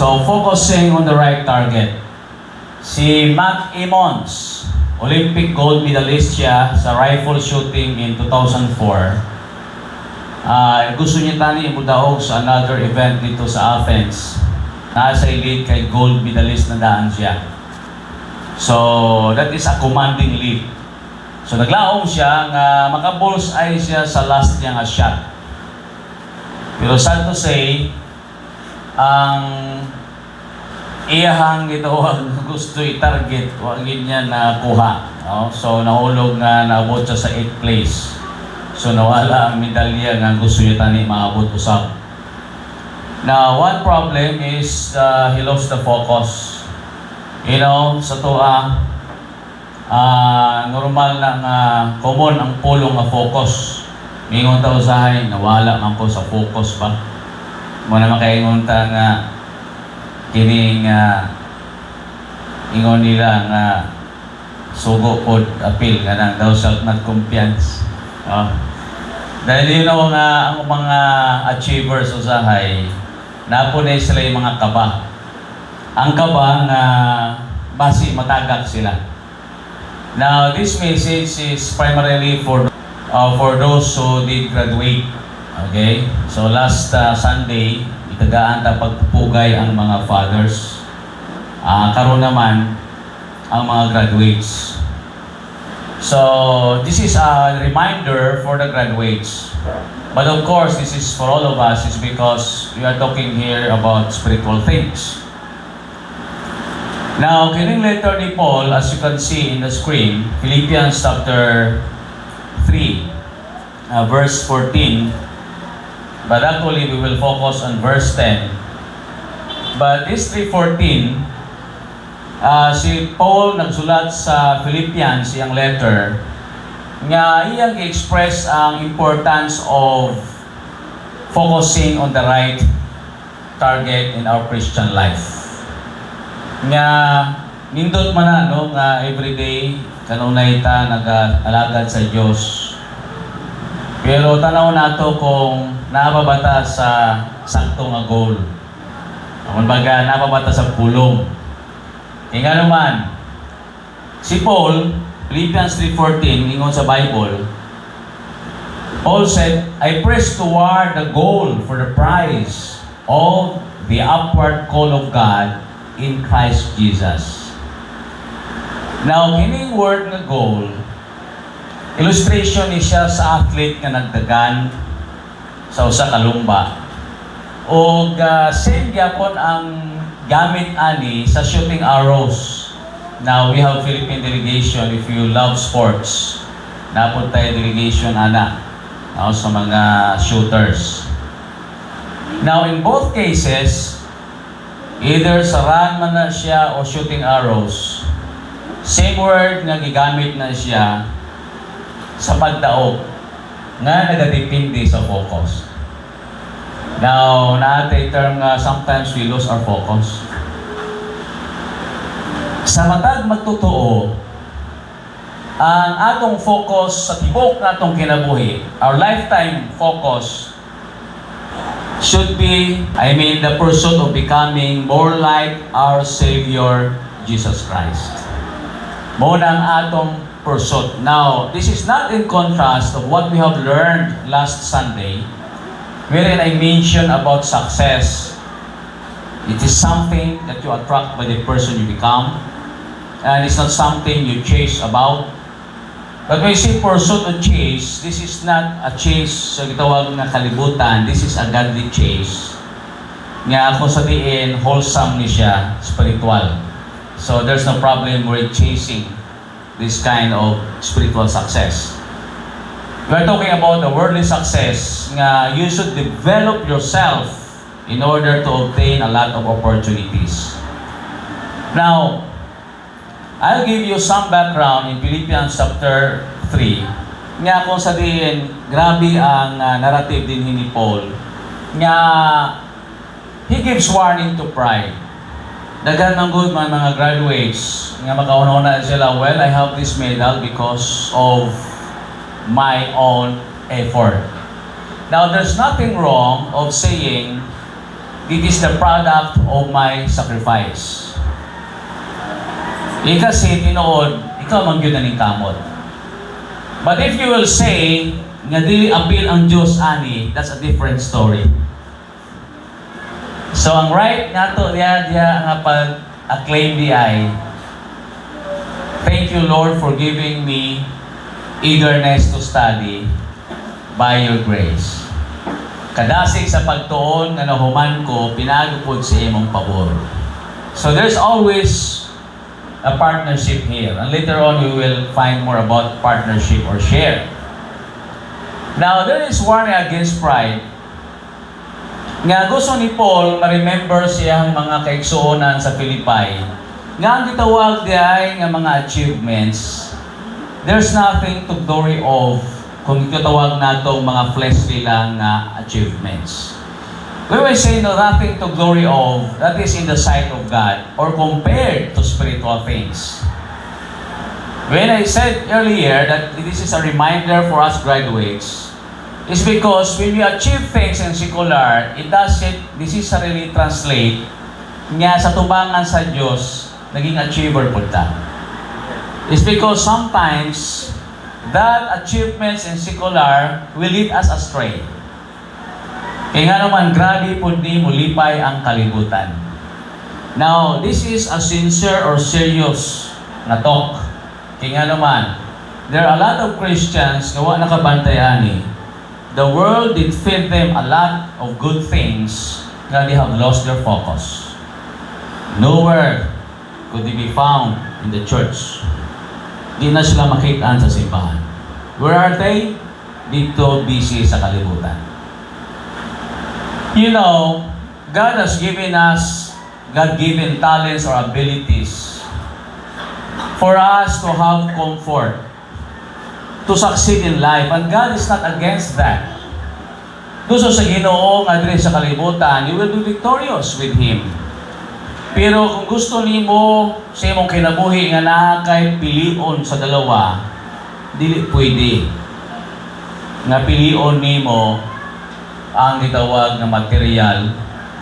So, focusing on the right target. Si Matt Emmons, Olympic gold medalist siya sa rifle shooting in 2004. Gusto niya tani imudaog sa another event dito sa Athens. Nasa elite kay gold medalist na daan siya. So, that is a commanding lead. So, naglaong siya nga maka-bullseye siya sa last niya nga shot. Pero sad to say, ang iyahang gitawag gusto i-target, wag niya na kuha. No? So, nahulog nga naabot siya sa 8th place. So, nawala ang medalya nga gusto niya tani maabot usab. Now, one problem is he lost the focus. You know, sa tuwa, normal na nga common ang pulong nga focus. Mingon ta usahay, nawala man ko sa focus ba? Muna makaingon ta nga kining ingon nila nga sugo pod appeal nga nang daw self not confiance. Dahil nga ang mga achievers usahay napunay sila yung mga kaba. Ang kaba nga basi matagak sila. Now this message is primarily for those who did graduate. Okay? So last Sunday, itagaan ta pagpupugay ang mga fathers. Karon naman ang mga graduates. So this is a reminder for the graduates. But of course, this is for all of us is because we are talking here about spiritual things. Now, kining letter ni Paul, as you can see in the screen, Philippians chapter 3, verse 14. But actually, we will focus on verse 10. But this 3:14, si Paul nagsulat sa Philippians, iyang letter, nga iyang i-express ang importance of focusing on the right target in our Christian life. Nga nindot man na no nga everyday kanunay ta nag-alagad sa Dios. Pero tanaw nato kung napabata sa sakto nga goal. Kung baga napabata sa pulong. Nga naman si Paul Philippians 3:14 ingon sa Bible, Paul said, I press toward the goal for the prize of the upward call of God in Christ Jesus. Now, kining word nga goal, illustration ni siya sa athlete nga nagdagan sa usa ka lumba. O same gyapon ang gamit ani sa shooting arrows. Now, we have Philippine delegation. If you love sports, napun tayo delegation sa mga shooters. Now, in both cases, either sa run man na siya o shooting arrows, same word nga gigamit na siya sa pagdaog nga nagadepende sa focus. Now, naatay term nga sometimes we lose our focus. Sa matag magtotoo, ang atong focus sa tibok natong kinabuhi, our lifetime focus should be, the pursuit of becoming more like our Savior, Jesus Christ. Muna ang atong pursuit. Now, this is not in contrast of what we have learned last Sunday, wherein I mentioned about success. It is something that you attract by the person you become. And it's not something you chase about. But when you say pursuit or chase, this is not a chase sa gitawag na kalibutan. This is a godly chase. Nga kung sabihin, wholesome ni siya, spiritual. So there's no problem with chasing this kind of spiritual success. We're talking about the worldly success. Nga you should develop yourself in order to obtain a lot of opportunities. Now, I'll give you some background in Philippians chapter 3. Nga kung sabihin, grabe ang narrative din ni Paul. Nga, he gives warning to pride. Dagan ng good mga graduates, nga makauna-una sila, well, I have this medal because of my own effort. Now, there's nothing wrong of saying, it is the product of my sacrifice. Kasi tinuod, ikaw man gyud aning kamot. But if you will say nga dili appeal ang Dios ani, that's a different story. So ang right nato diya nga pag-acclaim di ay, thank you Lord for giving me eagerness to study by your grace. Kadasig sa pagtuon nga nahuman ko, pinagupod sa imong pabor. So there's always a partnership here. And later on, we will find more about partnership or share. Now, there is warning against pride. Nga gusto ni Paul ma-remember siyang mga kaigsuonan sa Philippi. Nga ang gitawag di ay nga mga achievements, there's nothing to glory of kung itutawag natong mga fleshly lang nga achievements. When we say no, nothing to glory of, that is in the sight of God or compared to spiritual things. When I said earlier that this is a reminder for us graduates, is because when we achieve things in secular, it doesn't necessarily translate nga sa tubangan sa Diyos, naging achiever po ta. It's because sometimes that achievements in secular will lead us astray. Kaya nga naman, grabe po di mulipay ang kalibutan. Now, this is a sincere or serious na talk. Kaya nga naman, there are a lot of Christians na wala nakabantayan eh. The world did feed them a lot of good things na they have lost their focus. Nowhere could they be found in the church. Di na sila makitaan sa simbahan. Where are they? Dito busy sa kalibutan. You know, God has given us God-given talents or abilities for us to have comfort, to succeed in life. And God is not against that. Gusto sa Ginoo nga diri sa kalibutan, you will be victorious with Him. Pero kung gusto nimo sa imong kinabuhi nga naa kay pilion sa dalawa, dili pwede nga pilion nimo ang gitawag na material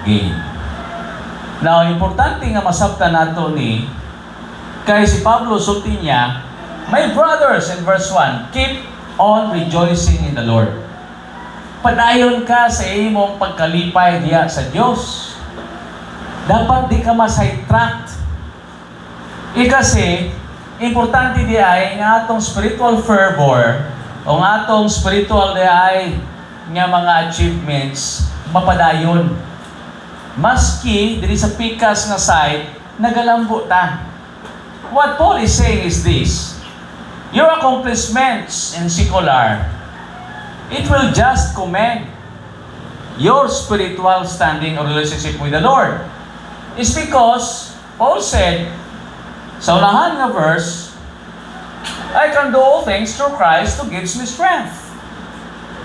gain. Now, importante nga masabtan nato ni kay si Pablo sulti niya, my brothers, in verse 1, keep on rejoicing in the Lord. Padayon ka sa imong pagkalipay diya sa Dios. Dapat di ka ma-sidetracked. Kasi, importante di ay nga atong spiritual fervor o nga atong spiritual di ay nga mga achievements mapadayon. Maski diri sa pikas nga side nagalambo ta. What Paul is saying is this: your accomplishments in secular, it will just commend your spiritual standing or relationship with the Lord. It's because Paul said sa unahan nga verse, I can do all things through Christ who gives me strength.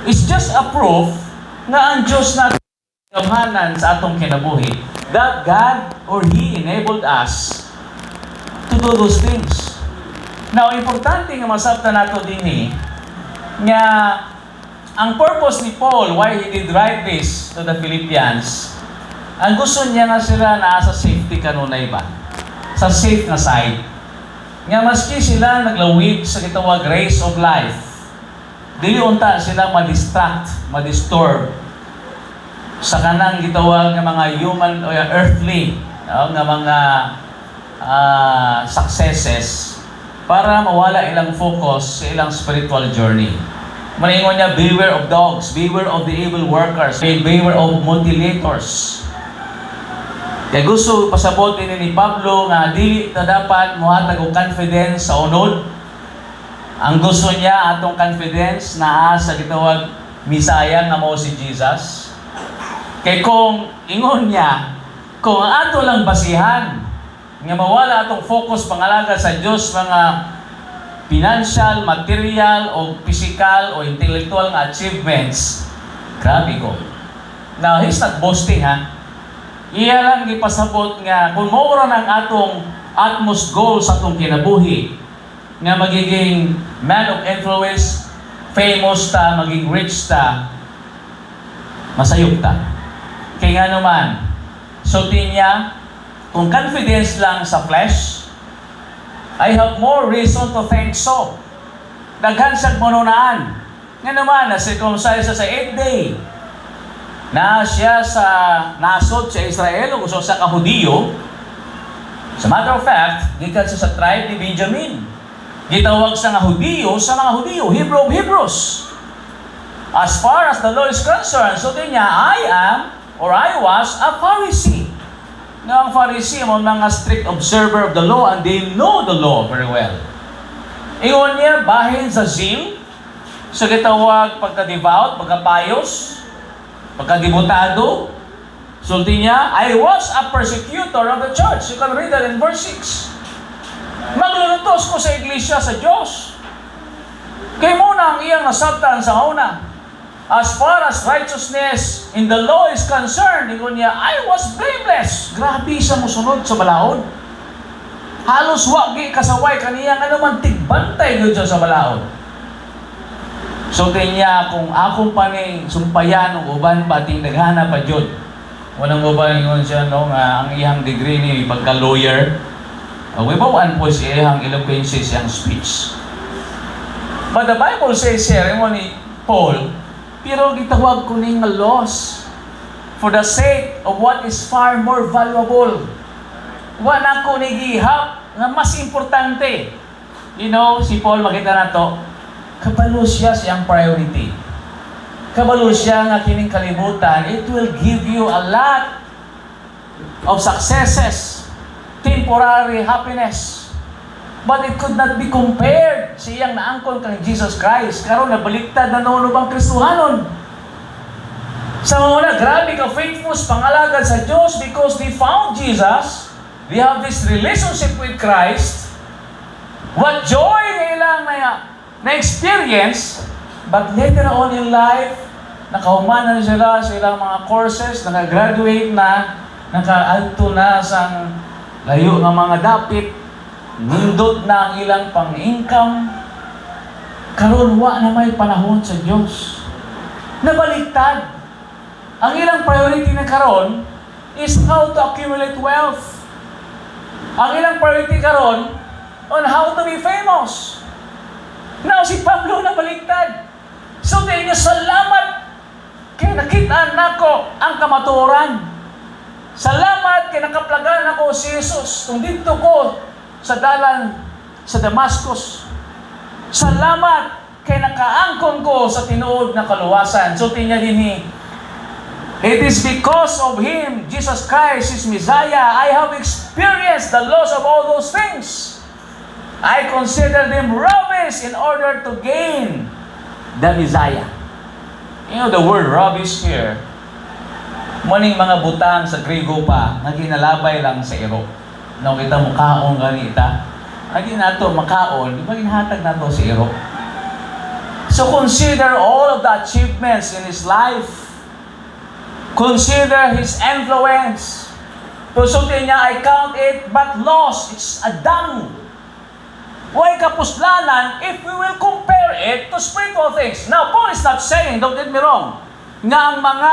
It's just a proof na ang Diyos natin gamhanan sa atong kinabuhi that God or He enabled us to do those things. Now, importante nga masabtan nato din nga ang purpose ni Paul, why he did write this to the Philippians, ang gusto niya nga sila na sa safety kanunay ba? Sa safe na side. Nga maski sila naglawig sa gitawag race of life, dili unta sila ma-distract, ma-disturb sa kanang gitawag ng mga human o earthly nga mga successes para mawala ilang focus sa ilang spiritual journey. Maningon niya, beware of dogs, beware of the evil workers, beware of mutilators. Kaya gusto pasabot din ni Pablo nga dili ta dapat mohatag og confidence sa unod. Ang gusto niya atong confidence na sa gitawag Misaya nga mao si Jesus. Kay kung ingon niya, kung ang ato lang basihan nga mawala atong focus pangalaga sa Dios mga financial, material o physical o intellectual nga achievements, grabe ko. Now, he's not boasting ha. Iya lang gipasabot nga kung maura ng atong utmost goal sa atong kinabuhi, nga magiging man of influence, famous ta, maging rich ta, masayop ta. Kaya nga naman, Sulti niya, kung confidence lang sa flesh, I have more reason to think so. Daghan siyang manunaan. Nga naman, na-circumcise sa 8th day. Na siya sa nasod sa Israel, o gusto sa kahudiyo. As a matter of fact, gikan siya sa tribe ni Benjamin. Gitawag sa nga Hudiyo sa mga Hudiyo, Hebrew of Hebrews. As far as the law is concerned, so din niya, I was a Pharisee. Nga ang Pharisee, mga strict observer of the law, and they know the law very well. Iyon niya, bahin sa zeal, sa gitawag pagka-devout, pagka-pious, pagka-debutado. Sulti niya, I was a persecutor of the church. You can read that in verse 6. Maglulutos ko sa iglesia sa Diyos. Kaya muna ang iyang nasabtan sa una. As far as righteousness in the law is concerned, ingon niya, I was blameless. Grabe siya musunod sa balaod. Halos wagi kasaway kaniyang man tigbantay yun sa balaod. So niya, kung akong panay sumpayan o uban bating naghana pa yun. Walang uban yun siya, no, nga ang iyang degree ni pagka-lawyer. Wibawaan po siya ang eloquence siyang speech. But the Bible says here, mo ni Paul, pero gitawag ko ning loss for the sake of what is far more valuable. Wala ko nigihap nga mas importante. You know, si Paul, makita na to, kabalo siya siyang priority. Kabalo siya nga kining kalibutan, it will give you a lot of successes, temporary happiness. But it could not be compared sa iyang naangkon kang Jesus Christ. Karon nabaliktad na noon bang Kristohanon. Sa mga grabe ka faithful pangalagad sa Diyos because they found Jesus. They have this relationship with Christ. What joy nilang na-experience. But later on in life, nakahumanan sila sa ilang mga courses, nakagraduate na, naka-alto na sa layo ng mga dapit, nindot na ang ilang pang-income. Karon wa na may panahon sa Diyos. Nabaliktad. Ang ilang priority na karon is how to accumulate wealth. Ang ilang priority karon on how to be famous. Now si Pablo nabaliktad. So dahil niya, salamat kay nakita nako ang kamatuoran. Salamat kay nakaplagan ako si Jesus. Kung dito ko sa dalan sa Damascus. Salamat kay nakaangkon ko sa tinuod na kaluwasan. So tingnan din it is because of Him, Jesus Christ, His Messiah, I have experienced the loss of all those things. I consider them rubbish in order to gain the Messiah. You know, the word rubbish here, maning mga butang sa Griego pa, na ginalabay lang sa iro. No, kita makaon ganita. Agi nato makaon, di ba ginhatag nato sa iro? So consider all of the achievements in his life. Consider his influence. Pusutin niya, I count it but loss. It's a dung. Why kapuslanan if we will compare it to spiritual things? Now, Paul is not saying, don't get me wrong, nga ang mga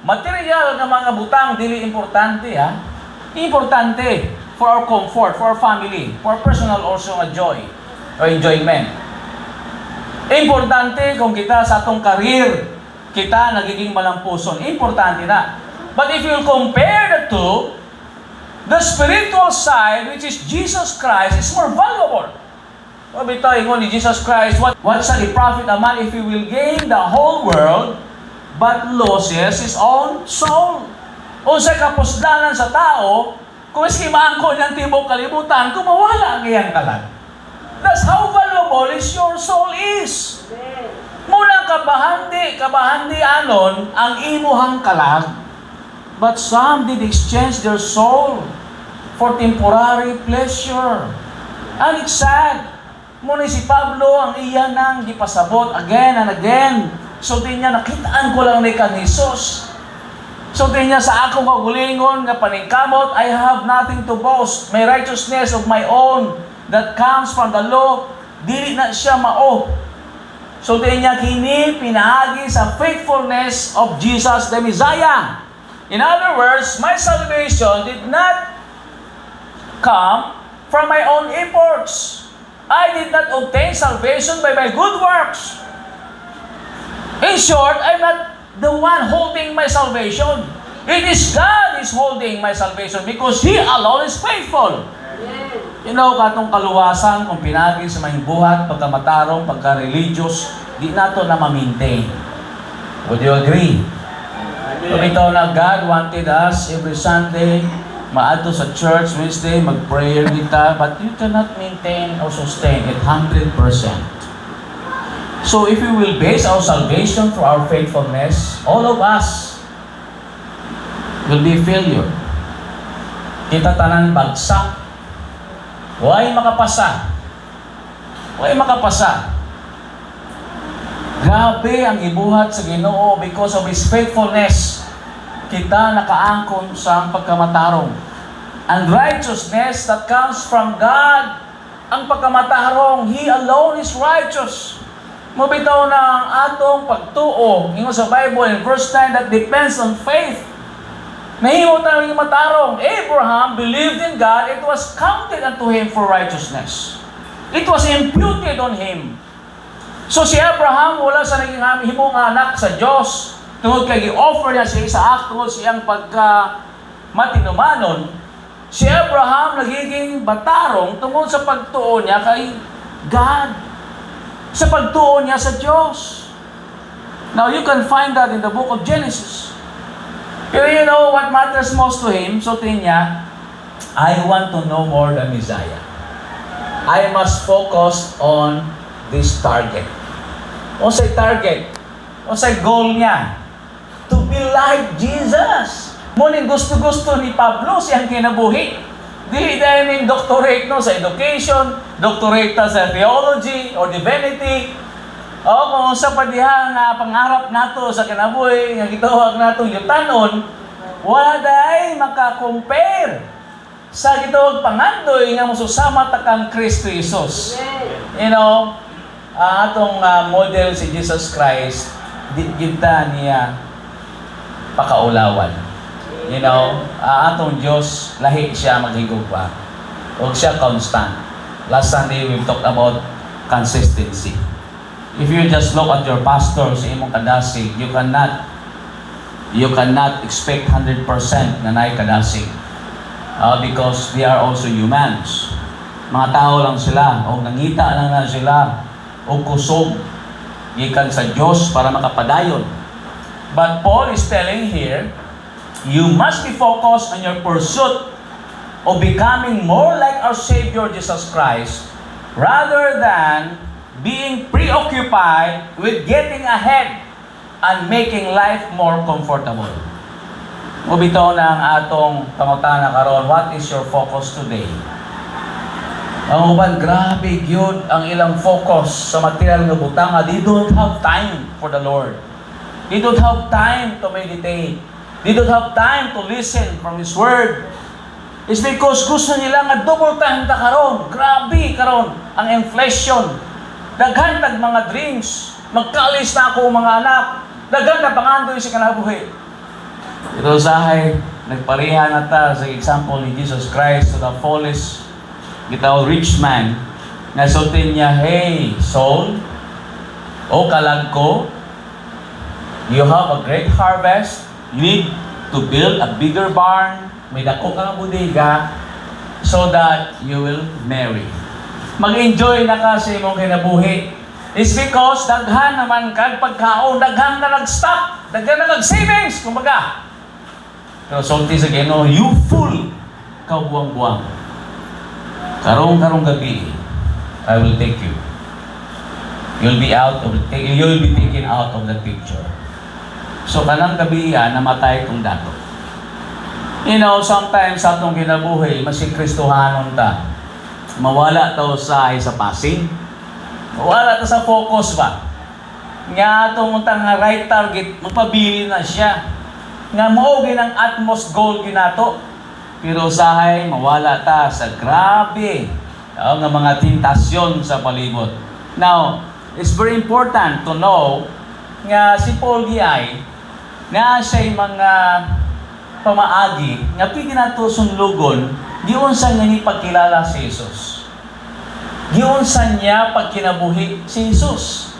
material nga mga butang dili importante, ha? Importante for our comfort, for our family, for our personal also nga joy or enjoyment. Importante kung kita sa atong career, kita nagiging malampuson. Importante na. But if you compare the two, the spiritual side, which is Jesus Christ, is more valuable. Sabi tayo ni Jesus Christ, what shall it profit a man if he will gain the whole world, but loses his own soul? O sa kapusdanan sa tao, kung iski maangko niyang tibok kalibutan, kung mawala ang iyang kalag. That's how valuable is your soul is. Muna kabahandi anon ang imuhang kalag, but some did exchange their soul for temporary pleasure. And it's sad. Muna si Pablo ang iya nang gipasabot again and again. So din niya, nakitaan ko lang ni kang Jesus. So din niya, sa akong kagulingon nga paningkamot, I have nothing to boast. May righteousness of my own that comes from the law. Dili na siya mao. So din niya, kini pinahagi sa faithfulness of Jesus the Messiah. In other words, my salvation did not come from my own efforts. I did not obtain salvation by my good works. In short, I'm not the one holding my salvation. It is God is holding my salvation because He alone is faithful. You know, katong kaluwasan, kung pinagi sa may buhat, pagkamatarong, pagka-religious, di nato na ma-maintain. Would you agree? Ito na God wanted us every Sunday, maadto sa church, Wednesday, mag-prayer kita, but you cannot maintain or sustain it 100%. So if we will base our salvation through our faithfulness, all of us will be failure. Kita tanan bagsak. Huwag makapasa. Huwag makapasa. Grabe ang ibuhat sa Ginoo because of His faithfulness. Kita nakaangkon sa pagkamatarong. And righteousness that comes from God, ang pagkamatarong, He alone is righteous. Mabitaw na ang atong pagtuo, ingon sa Bible in verse 9, that depends on faith. Nahimo tayo yung matarong. Abraham believed in God, it was counted unto him for righteousness. It was imputed on him. So si Abraham, wala sa naging himong anak sa Diyos, tungkol kay i-offer niya si Isaac, tungkol siyang pagka-matinumanon, si Abraham nagiging batarong tungkol sa pagtuon niya kay God. Sa pagtuon niya sa Diyos. Now you can find that in the book of Genesis. Pero you know what matters most to him? So niya, I want to know more the Messiah. I must focus on this target. O say target, o say goal niya, to be like Jesus. Muning gusto-gusto ni Pablo siyang kinabuhi. Dili dahil ng doctorate no, sa education, doctorate sa theology or divinity, o kung sa padihang pangarap nato sa kinabuhi, nga gitawag nato yutanon, wala dahi makakompare sa gitawag pangandoy nga mosusama takang Kristo Jesus. You know, atong model si Jesus Christ, kita niya pakaulawan. You know, atong Diyos, lahi siya maghigugma. Huwag siya constant. Last Sunday, we talked about consistency. If you just look at your pastor sa imong kadasig, you cannot expect 100% na naay kadasig. Because they are also humans. Mga tao lang sila, o nangita lang na sila, o kusog, gikan sa Diyos para makapadayon. But Paul is telling here, you must be focused on your pursuit of becoming more like our Savior Jesus Christ rather than being preoccupied with getting ahead and making life more comfortable. Mubitaw na ang atong pangutana karon, what is your focus today? Ang uban, grabe gyud ang ilang focus sa material nga butang. They don't have time for the Lord. They don't have time to meditate. They don't have time to listen from His Word. It's because gusto nila nga double time ta karon. Grabe karon ang inflation. Daghan tag mga dreams. Magkalis na ako mga anak. Daghan na pangandoy sa kanabuhi. Ito sahay, nagpareha na ta sa example ni Jesus Christ to the fullest gitawag rich man. Nasultin niya, hey, soul, o kalag ko, you have a great harvest. You need to build a bigger barn, may dako kang bodega, so that you will marry. Mag-enjoy na ka sa imong kinabuhi. It's because daghan naman kag pagkaon, daghan na nag-stock, daghan na nag-savings, kumbaga. Pero sulti sa Ginoo, you fool, kabuang-buang. Karong gabi, I will take you. You'll be taken out of the picture. So kanang gabihan, namatay kong dato. You know, sometimes sa atong kinabuhi, masikristohanon ta. Mawala to sa passing. Mawala to sa focus ba? Nga atong utang nga right target, magpabili na siya. Nga maugin ang utmost goal ginato. Pero sahay, mawala ta sa grabe nga mga tentasyon sa palibot. Now, it's very important to know nga si Paul Giay, nga siya'y mga pamaagi nga pwede nato sunlugon giunsa niya ni pagkilala si Jesus. Giunsa niya pagkinabuhi si Jesus.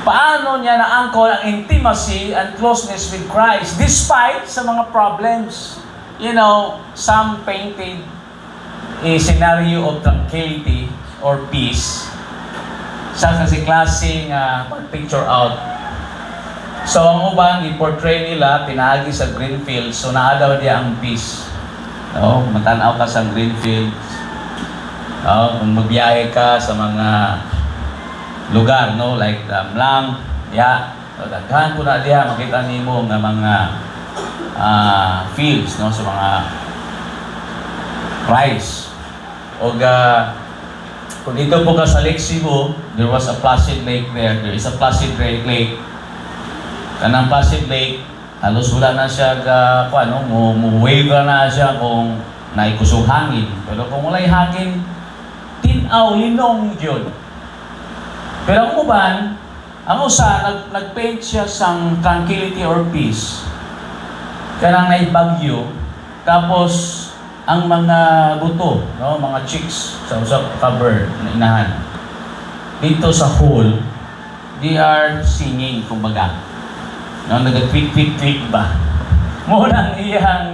Paano niya naangkon ang intimacy and closeness with Christ despite sa mga problems. You know, some painted a scenario of tranquility or peace. Sa kasi klaseng pag-picture out. So, ang uban, i-portray nila, pinaagi sa green fields. So, naadaw niya ang peace. No? Matanaw ka sa green fields. No? Kung magbiyahe ka sa mga lugar, no? Like Damlang, so, daghan ko na diya, makita nimo nga mga fields, no? Sa mga rice. O kung dito po ka sa Lake Cebu, there was a placid lake there. There is a placid lake. Kanang Placid Lake, halos wala na siya wave na siya kung naikusog hangin. Pero kung wala'y hangin, tinaw, linong yun. Pero ang uban, ang usa, nag-paint siya sang tranquility or peace. Kanang naibagyo, tapos ang mga buto, no, mga chicks sa usap cover na inahan. Dito sa hole, they are singing, kumbaga. No, nag-tweet ba? Muna ang iyang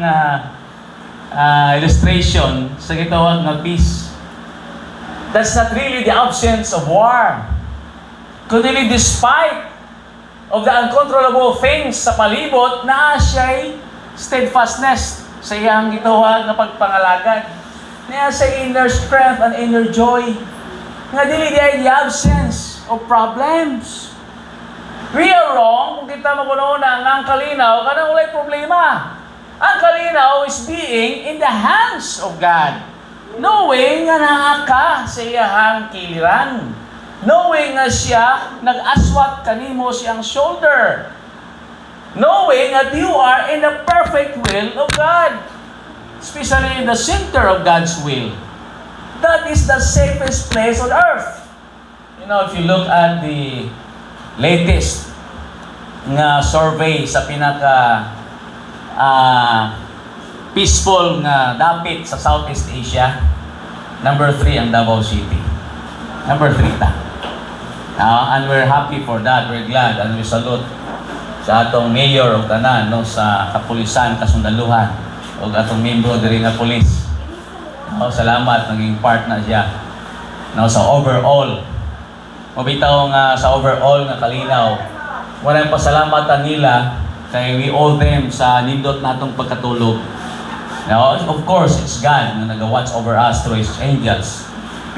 illustration sa gitawag na peace. That's not really the absence of war. Kundi despite of the uncontrollable things sa palibot, na siya'y steadfastness sa iyang gitawag na pagpangalagad. Na sa inner strength and inner joy. Nga dili di the absence of problems. We are wrong kung kita magununa nga ang kalinaw, kanang walay problema. Ang kalinaw is being in the hands of God. Knowing nga naa ka sa iyahang kiliran. Knowing nga siya nag-aswat kanimo siyang shoulder. Knowing that you are in the perfect will of God. Especially in the center of God's will. That is the safest place on earth. You know, if you look at the latest nga survey sa pinaka peaceful nga dapit sa Southeast Asia, number 3 ang Davao City. Number 3 ta. And we're happy for that. We're glad and we salute sa atong mayor o tanan, no, sa kapulisan, kasundaluhan o atong membro diri nga pulis. No, salamat, naging part na siya. No, sa overall. Mabitaw nga sa overall nga kalinaw. Walang pasalamatan nila kay we owe them sa nindot natong pagkatulog. Now, of course, it's God na nag-watch over us through His angels.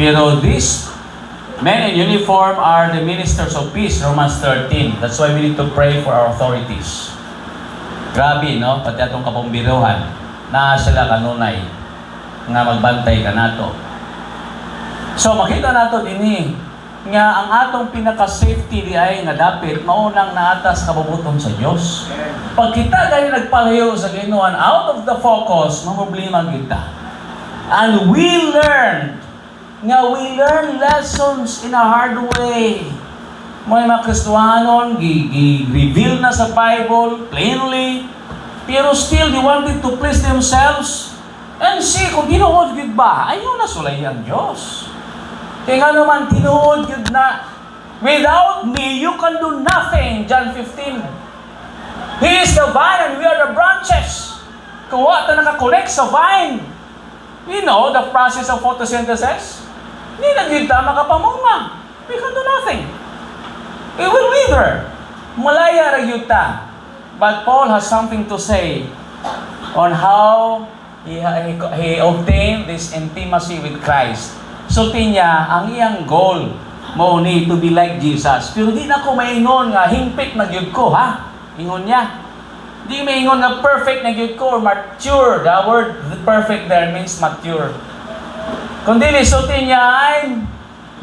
Pero these men in uniform are the ministers of peace, Romans 13. That's why we need to pray for our authorities. Grabe, no? Pati atong kapambiruhan. Na sila kanunay nga magbantay ka nato. So, makita nato din nga ang atong pinaka-safety di ay nga dapit maunang naatas kabubuton sa Dios. Pag kita kayo nagpalayo sa Ginoo out of the focus, problema kita. And we learn lessons in a hard way. May mga Kristiyanon reveal na sa Bible plainly, pero still they wanted to please themselves and see kung tinuod gid ba ayaw na sulay ang Dios. Kaya nga naman, tinuod yun na, without me, you can do nothing. John 15. He is the vine and we are the branches. Kung wata nakakonect sa vine, you know the process of photosynthesis? Hindi na kita makapamunga. We can do nothing. We will wither. Malaya ra yuta. But Paul has something to say on how he obtained this intimacy with Christ. So tinya, ang iyang goal mo ni to be like Jesus. Pero di na ko maingon nga hingpit na gyud ko, ha? Ingon niya. Di maingon nga perfect na gyud ko or mature. The word perfect there means mature. Kundi so tinya, I'm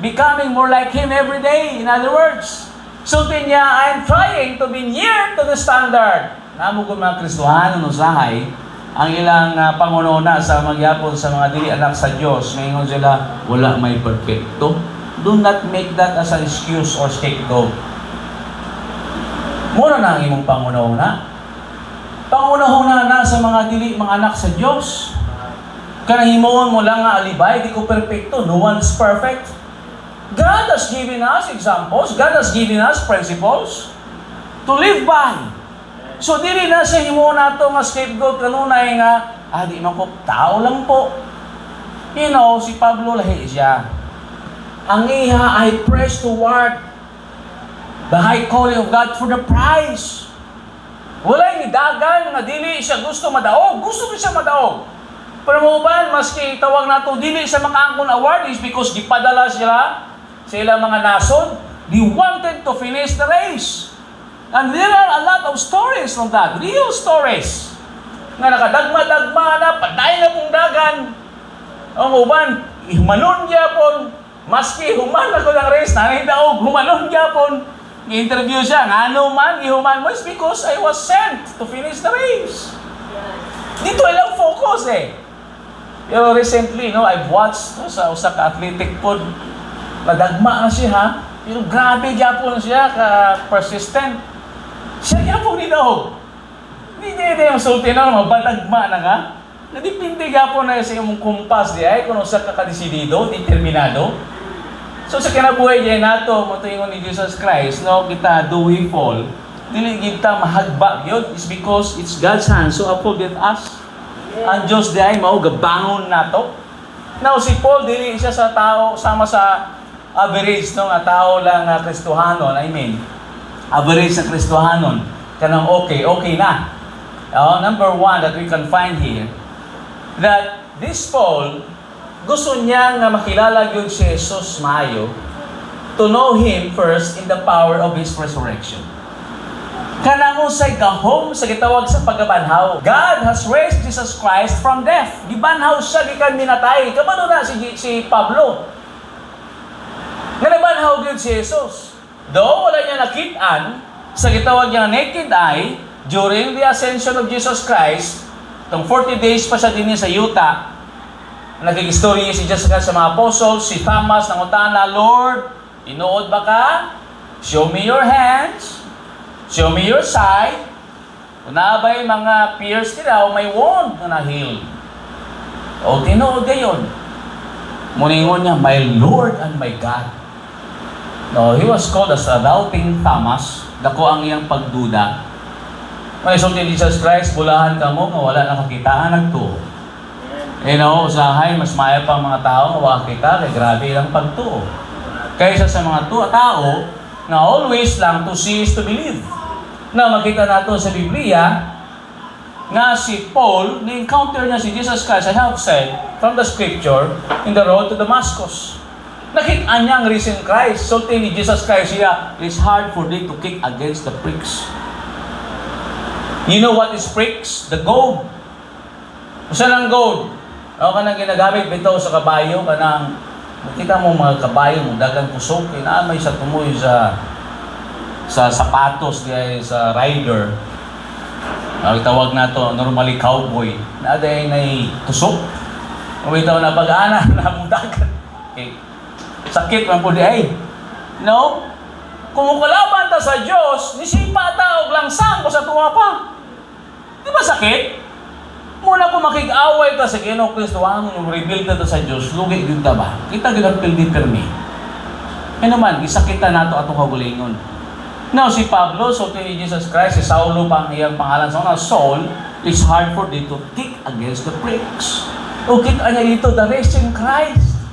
becoming more like Him every day. In other words, so tinya, I'm trying to be near to the standard. Namo ko mga Kristohano no sahay, ang ilang pangununa sa magyapon sa mga dili anak sa Dios, maingon sila, wala may perfecto. Do not make that as an excuse or scapegoat. Muna na ang imong pangununa. Pangunahuna na sa mga dili mga anak sa Dios. Kanang himuon mo lang nga alibay, di ko perfecto, no one is perfect. God has given us examples, God has given us principles to live by. So dili na siya himuon nato nga scapegoat kanunay nga di man ko tao lang po. You know, si Pablo lahi siya. Ang iha ay press toward the high calling of God for the prize. Walay ni dagan nga dili siya gusto madaog. Gusto siya madaog. Pero mo ba, maski tawag nato dili siya makaangkon award is because gipadala sila sa ilang mga nason. They wanted to finish the race. And there are a lot of stories from that. Real stories. Nga nakadagma-dagma na, patay na pong dagan. Ang uban, humanon gyapon. Maski human ako ng race, nanay daog, humanon gyapon. I-interview siya, ano man, ihuman mo, it's because I was sent to finish the race. Dito ilang focus eh. Pero recently, I've watched sa usa ka athletic pod. Madagma na siya, ha? Pero grabe gyapon siya, ka-persistent. Siya gyapon ni daog. Hindi niya yung sulti na, mabadagma na ka. Nadipindi gyapon na sa imong kumpas di ay, kung usa ka kadesidido, determinado. So sa kinabuhay diyan nato, matuingon ni Jesus Christ, kita do we fall, dili kita mahagba yun, is because it's God's hand so upholdeth us. Ang Diyos di ay mao gabangon nato. Now si Paul dili siya sa tao sama sa average nga tao lang nga Kristohanon, average na Kristohanon kanang okay na. Number one that we can find here, that this Paul gusto niya nga makilala yun si Jesus maayo, to know Him first in the power of His resurrection. Kanang usay gahom sa gitawag sa pagbanhaw. God has raised Jesus Christ from death. Gibanhaw siya gikan minatay. Kabalo na si Pablo. Nga nabanhaw yun si Jesus. Though wala niya nakitaan sa gitawag niya naked eye during the ascension of Jesus Christ, itong 40 days pa siya din sa Utah, nagkikistorya si Jesus sa mga apostles, si Thomas nangutana, Lord, inuod ba ka? Show me your hands. Show me your side. Unabay mga peers nila o may wound na na-heal. O tinuod gayon. Muningon niya, my Lord and my God. No, he was called as a doubting Thomas. Dako ang iyang pagduda. May sulti ni Jesus Christ, bulahan ka mo, nga wala nakakitaan, nagtuo. Usahay, mas maya pang mga tao, nga kita, kay grabe lang pagtuo. Kaysa sa mga tao, na always lang to see is to believe. Na makita nato sa Biblia, nga si Paul, na-encounter niya si Jesus Christ, I have said, from the scripture, in the road to Damascus. Nakita niya ang risen Christ. Sulti ni Jesus Christ siya, it's hard for thee to kick against the pricks. You know what is pricks? The goad. Usa ng goad. Kanang ginagamit bitaw sa kabayo, kanang makita mo mga kabayo, dagang kusog, inaamay sa tumoy sa sapatos diay sa rider. Tawag na to normally cowboy. Naday nay tusok. Bitaw na pag-ana na mudagan. Okay. Sakit man po di ay. Kung kalaban ta sa Dios, nisipa ta og langsang ko sa tuwa pa. Di ba sakit? Muna ko makig-away ta sa Ginoo Kristo, ang rebuild ta sa Dios, lugi gyud ta ba? Kita gyud ang pildi permi. Naman, gisakitan nato atong kagulingon. Now si Pablo, so to Jesus Christ, si Saulo pa ang iyang pangalan sa Saul, it's hard for thee to kick against the pricks. O kita niya dito, the risen Christ.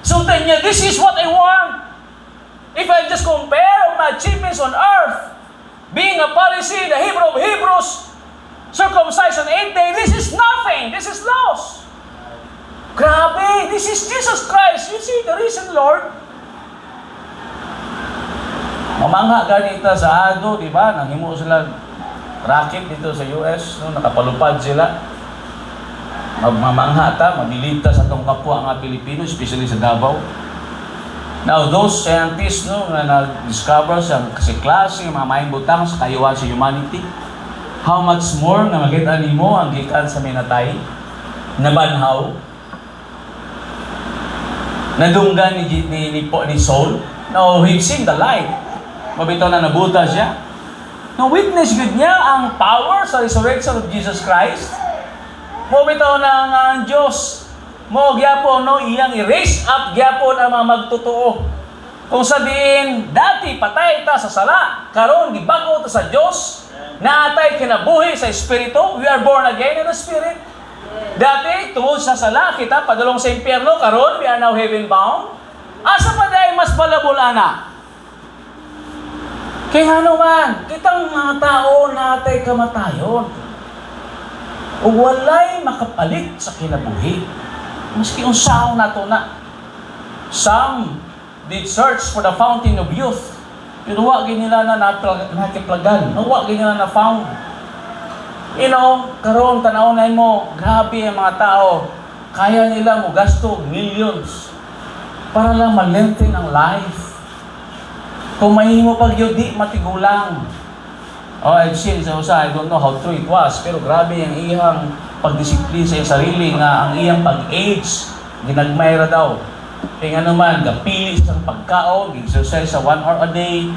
So niya, this is what I want. If I just compare my achievements on earth, being a Pharisee, the Hebrew of Hebrews, circumcised on 8 days, this is nothing. This is loss. Grabe, this is Jesus Christ. You see, the risen Lord. Mamangha ganita sa Ado, di ba? Nanghimo sila racket dito sa US, nakapalupad sila. Mamangha ta, mabilita sa itong kapwa nga Pilipino, especially sa Davao. Now, those scientists na nag-discover sa kasi klase, mamayin butang sa kayuhan sa humanity, how much more na makita nimo ang gikan sa minatay, nabanhaw, nadunggan ni Saul. Now, we've seen the light. Mabitaw na nabuta siya. Na-witness good niya ang power sa resurrection of Jesus Christ. Mo bitaw na ang Diyos. Mo gyapon no iyang i-raise up gyapon ang mga magtotoo. Kung sabihin, dati patay ta sa sala, karon gibago ta sa Dios, naatay kinabuhi sa Espiritu, we are born again in the Spirit. Dati tungod sa sala kita padulong sa impyerno, karon we are now heaven bound. Asa pa day mas balabol ana? Kaya ano man, kitang mga tao natay kamatayon. O walay makapalit sa kinabuhi. Maski unsaon nato na. Some did search for the fountain of youth. Pero wa nila na nakiplagan. Wa nila na found. You know, karon tanaw-nay mo, grabe ang mga tao. Kaya nila mo gasto millions para lang ma-lengthen ang life. Kung mahimo pag yun, di matigulang. Oh, I've seen sa usa, I don't know how true it was, pero grabe ang iyang pagdisiplin sa iyang sarili nga ang iyang pag-age, ginagmayra daw. Kaya nga naman, gapili siyang pagkaon, exercise sa 1 hour a day,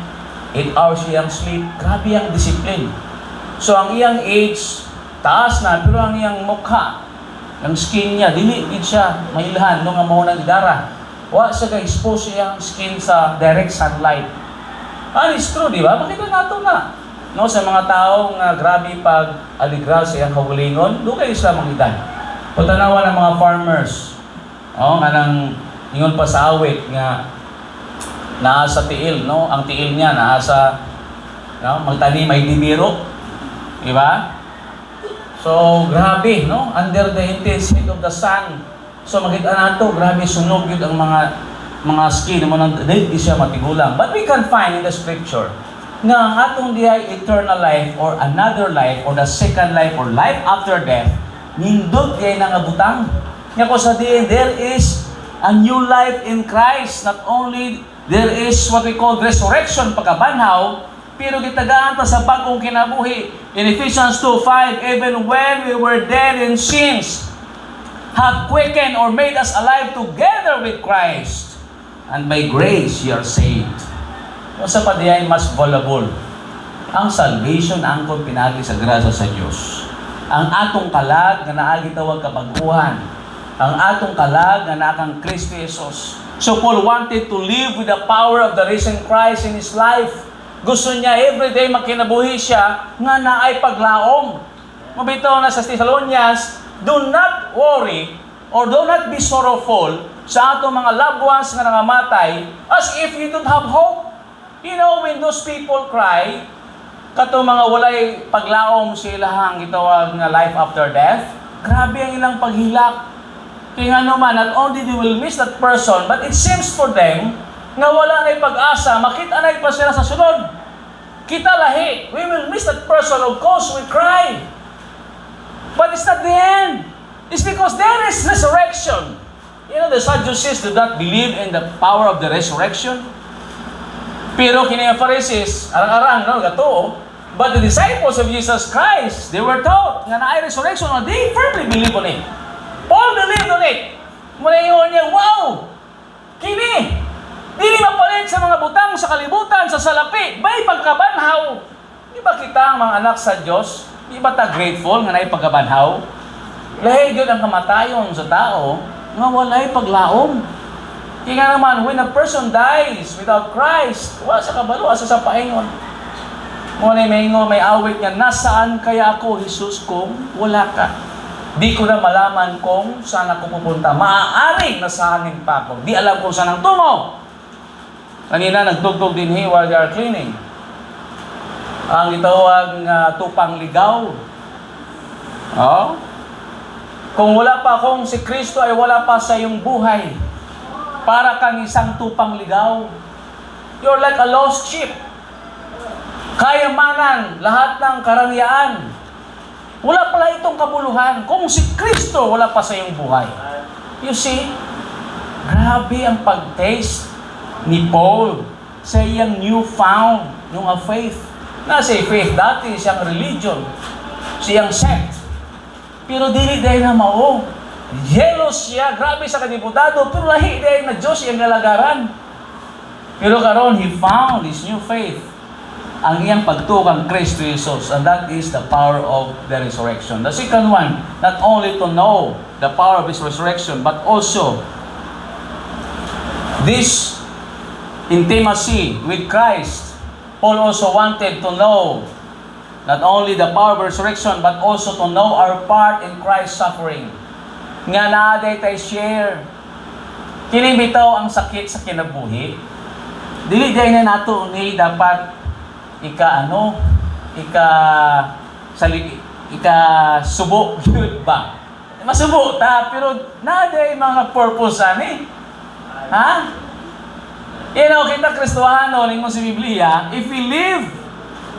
8 hours siyang sleep, grabe ang disiplin. So ang iyang age, taas na, pero ang iyang mukha, ang skin niya, dili din siya mailhan nung amo ng idara. Wa siya ka-expose siyang skin sa direct sunlight. It's true, di ba? Makita nato na. No, sa mga taong grabe pag aligral sa iyang kahulingon, doon kayo sila mangitan. Pagtanawan ng mga farmers, nga nang ingon pa sa awit nga naa sa tiil, no? Ang tiil niya naa sa magtanim may dibiro. Di ba? So, grabe, no? Under the intense heat of the sun. So, makita nato, grabe sunog yun ang mga skin mo nang di siya matigulang. But we can find in the scripture nga ang atong diay eternal life or another life or the second life or life after death, nindot diay nangabutang. Nga ko sa diin, there is a new life in Christ. Not only there is what we call resurrection, pagkabanhaw, pero gitagaan ta sa bagong kinabuhi. In Ephesians 2:5, even when we were dead in sins, have quickened or made us alive together with Christ, and by grace ye are saved. O sa padiyay mas valuable. Ang salvation angkon pinagi sa grasya sa Dios. Ang atong kalag nga naa gitawag kabaguhan. Ang atong kalag nga naa kang Kristo Jesus. So Paul wanted to live with the power of the risen Christ in his life. Gusto niya everyday makinabuhi siya nga naay paglaom. Mabitaw na sa Thessalonians, do not worry or do not be sorrowful sa atong mga loved ones nga nangamatay as if you don't have hope. You know, when those people cry, kato mga walay paglaom sa ilahang itawag na life after death, grabe ang ilang paghilak. Kaya nga naman, not only they will miss that person, but it seems for them nga wala na'y pag-asa, makita na'y pa sila sa sunod. Kita lahi, we will miss that person, of course, we cry. But it's not the end. It's because there is resurrection. You know, the Sadducees did not believe in the power of the resurrection. Pero kini ang Pharisees, arang-arang, no, gato. But the disciples of Jesus Christ, they were taught nga naay resurrection, and they firmly believe on it. Paul believed on it. Muna yun niya, wow! Kini! Dili mapalit sa mga butang sa kalibutan, sa salapi, may pagkabanhaw. Di ba kita ang mga anak sa Diyos? Di ba ta grateful nga naay pagkabanhaw? Lahi yun ang kamatayon sa tao, nga walay paglaom. Kaya nga naman, when a person dies without Christ, wala sa kabalo, asa sa paingon. Muna may awit nga, nasaan kaya ako, Jesus, kung wala ka? Di ko na malaman kung saan ako pupunta. Maaaring nasaanin pa ako. Di alam kung saan ang tungo. Kanina, nagtugtog din while they are cleaning. Ang itawag tupang ligaw. Oh? Kung wala pa akong si Kristo ay wala pa sa iyong buhay. Para kang isang tupang ligaw. You're like a lost sheep. Kayamanan, lahat ng karangyaan. Wala pala itong kabuluhan. Kung si Kristo wala pa sa iyong buhay. You see, grabe ang pag-taste ni Paul sa iyang newfound yung faith. Nasa faith dati, siyang religion, siyang sect. Pero dili dahil na mao. Jealous siya, grabe sa kadiputado, pero lahi dahil na Diyos iyang nalagaran. Pero karon he found his new faith. ang iyang pagtukang Kristo Jesus, and that is the power of the resurrection. The second one, not only to know the power of His resurrection, but also this intimacy with Christ. Paul also wanted to know not only the power of resurrection, but also to know our part in Christ's suffering. Nga naaday tayo share. Kining bitaw ang sakit sa kinabuhi. Dili day na nato ni dapat ika subo ba? Masubo ta pero naaday mga purpose ani. Ha? Kita Kristohano ning mo sa Biblia, if we live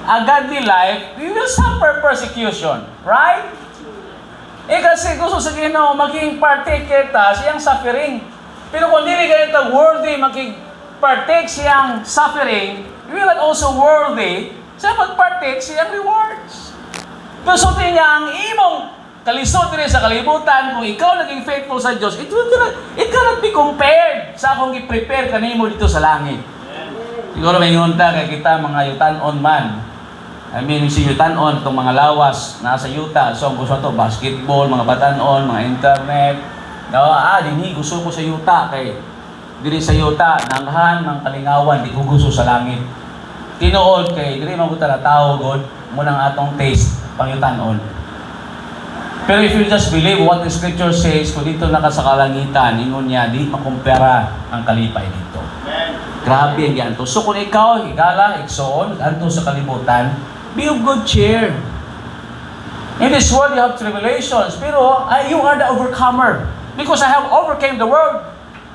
a godly life, we will suffer persecution, right? Kasi gusto sa Ginoo maging partaker ta siyang suffering. Pero kung dili ganito worthy maging-partake siyang suffering, we will also worthy sa pag-partake siyang rewards. Pero suti niya ang imong kalisod rin sa kalibutan, kung ikaw naging faithful sa Diyos, it cannot be compared sa akong i-prepare kanimo dito sa langit. Siguro may ngunta kay kita mga yutan-on man. I mean, si yutan-on, itong mga lawas nasa yuta. So, gusto to basketball, mga batan-on, mga internet. Dini gusto ko sa yuta kay diri sa yuta nanghan ng kalingawan di ko gusto sa langit. Tinuod kay diri man ko ta tawo god mo nang atong taste pangyutanon. Pero if you just believe what the scripture says, kung dito naka sa kalangitan, ingon niya di makumpara ang kalipay dito. Grabe ang ganto. So kung ikaw higala igsoon ganto sa kalibutan, be of good cheer. In this world you have tribulations, pero you are the overcomer. Because I have overcame the world.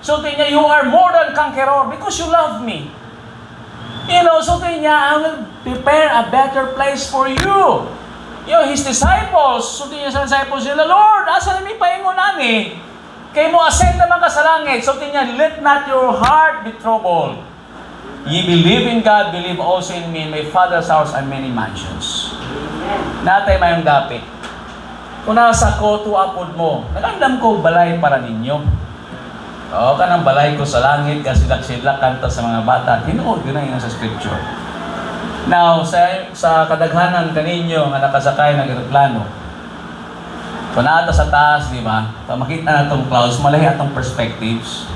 So tingnan you are more than conqueror because you love me. So tingnan I will prepare a better place for you. His disciples, so tingnan sa disciples nila, Lord, asa na may paingon nani? Kay mo ascend naman ka sa langit. So tingnan, let not your heart be troubled. Ye believe in God, believe also in me. In my Father's house are many mansions. Natay mayong dapit. Kung nasa ko, tuapod mo, nagandam ko balay para ninyo. Kanang balay ko sa langit, kasilak-silak, kanta sa mga bata. Hinuod, yun ang sa scripture. Now, sa kadaghanan kaninyo nga nakasakay ng eroplano, kung naata sa taas, di ba? Makita na itong clouds, malahi atong perspectives.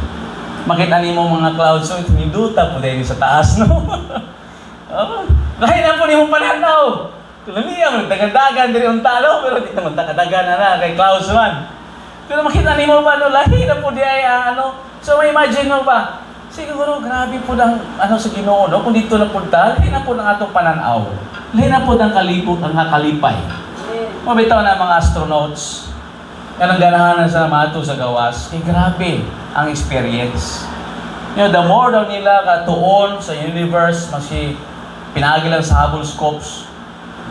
Makita niyo mo mga clouds, so itumiduta po dahil sa taas, no? Lahi na po niyo mong pananaw. Tulungan mo, dagan-dagan diri unta, no? Pero di naman dagan na kay Klaus man. Pero makita ni mo ba, no? Lahi na po di ay, So, may imagine mo ba? Siguro, grabe po ng, sa Ginoo, no? Kung dito na punta, lahi na po ng atong pananaw. Lahi na po ng kalipot, ang kalipay. Mabitaw na mga astronauts. Yan ang ganahan sa mato sa gawas. Grabe ang experience. The more daw nila katuon sa universe, pinagilan sa Hubble scopes,